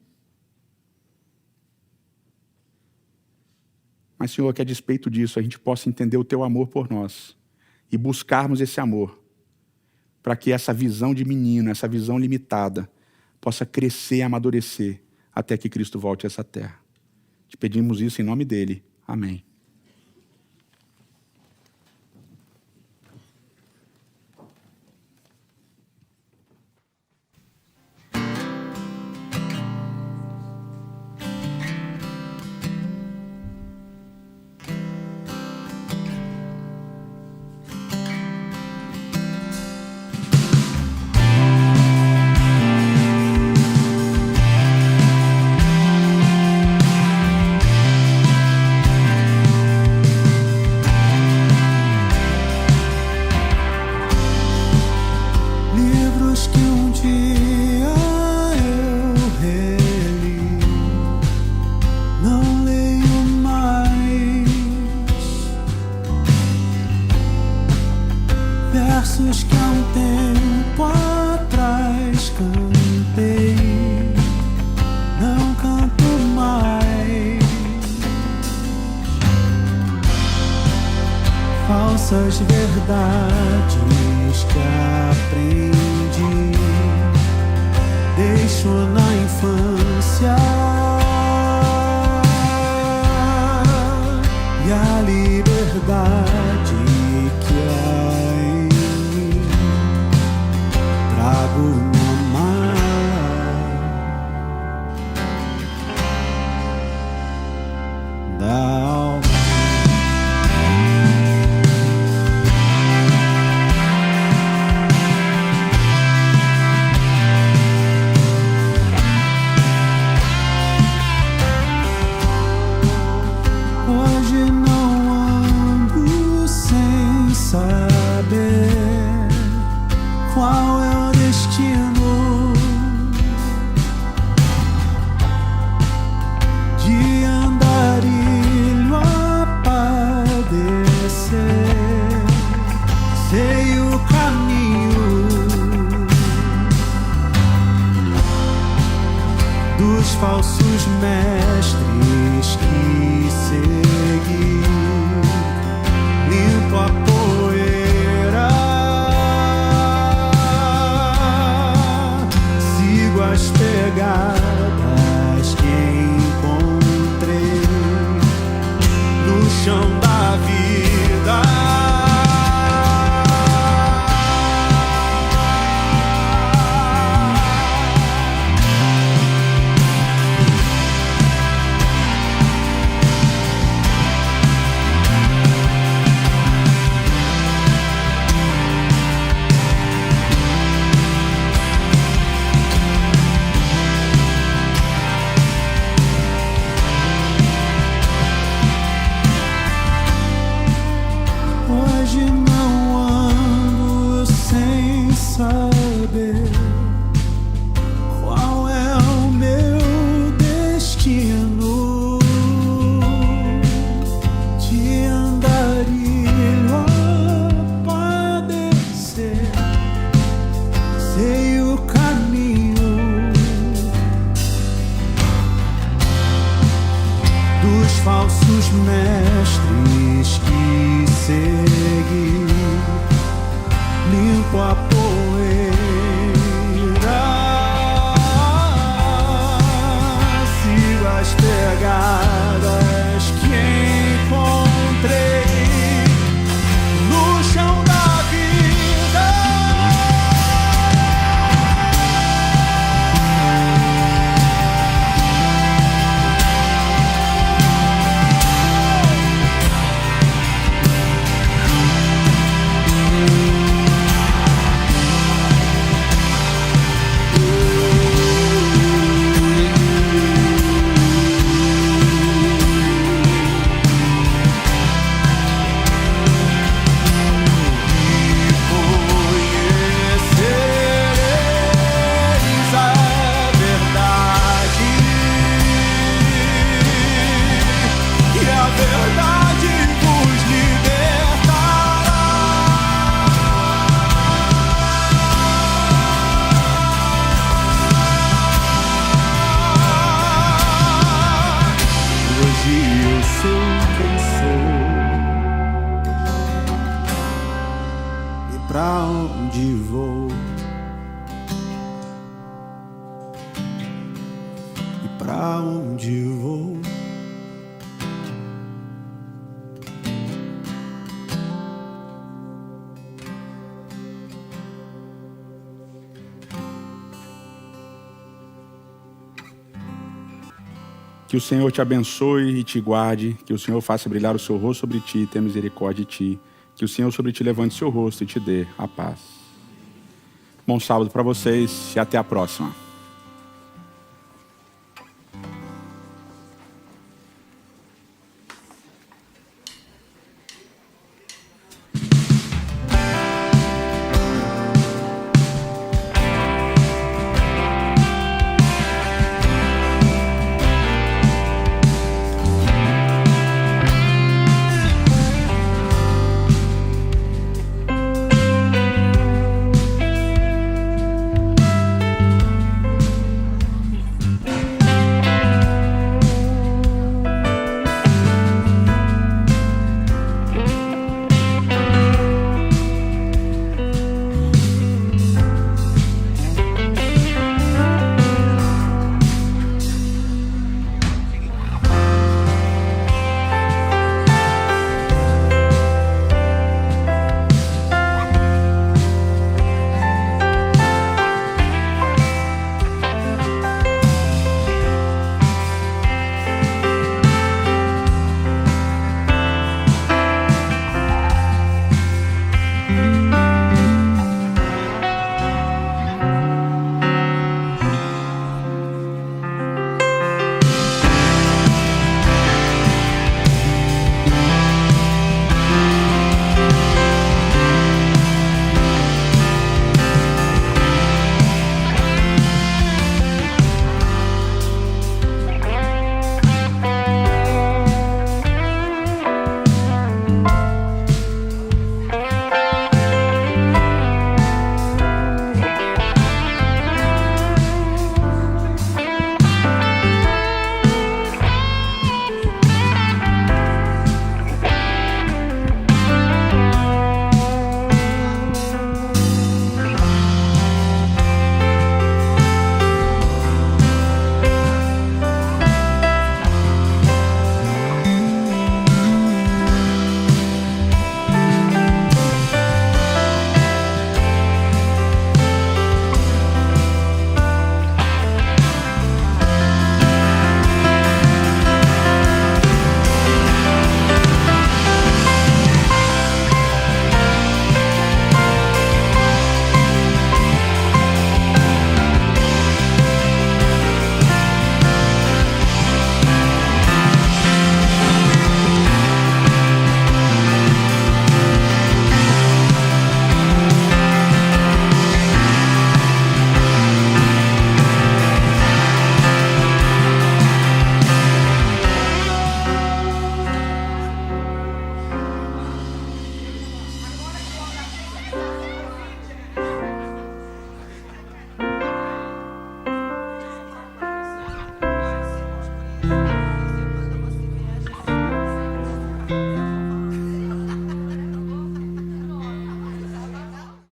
Mas, Senhor, que a despeito disso, a gente possa entender o Teu amor por nós e buscarmos esse amor para que essa visão de menino, essa visão limitada, possa crescer e amadurecer até que Cristo volte a essa terra. Te pedimos isso em nome dEle. Amém. versos que há um tempo atrás cantei, não canto mais. Falsas verdades que aprendi, deixo na infância, e a liberdade que há em mim trago na mala da alma. Hoje não ando sem saber qual é o destino de andar dos falsos mestres que segui. Limpo a poeira, sigo as pegadas que encontrei no chão da vida. Conhecereis a verdade, e a verdade vos libertará. Hoje eu sei quem sou e pra onde vou, e pra onde vou. Que o Senhor te abençoe e te guarde, que o Senhor faça brilhar o seu rosto sobre ti e tenha misericórdia de ti, que o Senhor sobre ti levante seu rosto e te dê a paz. Bom sábado para vocês e até a próxima.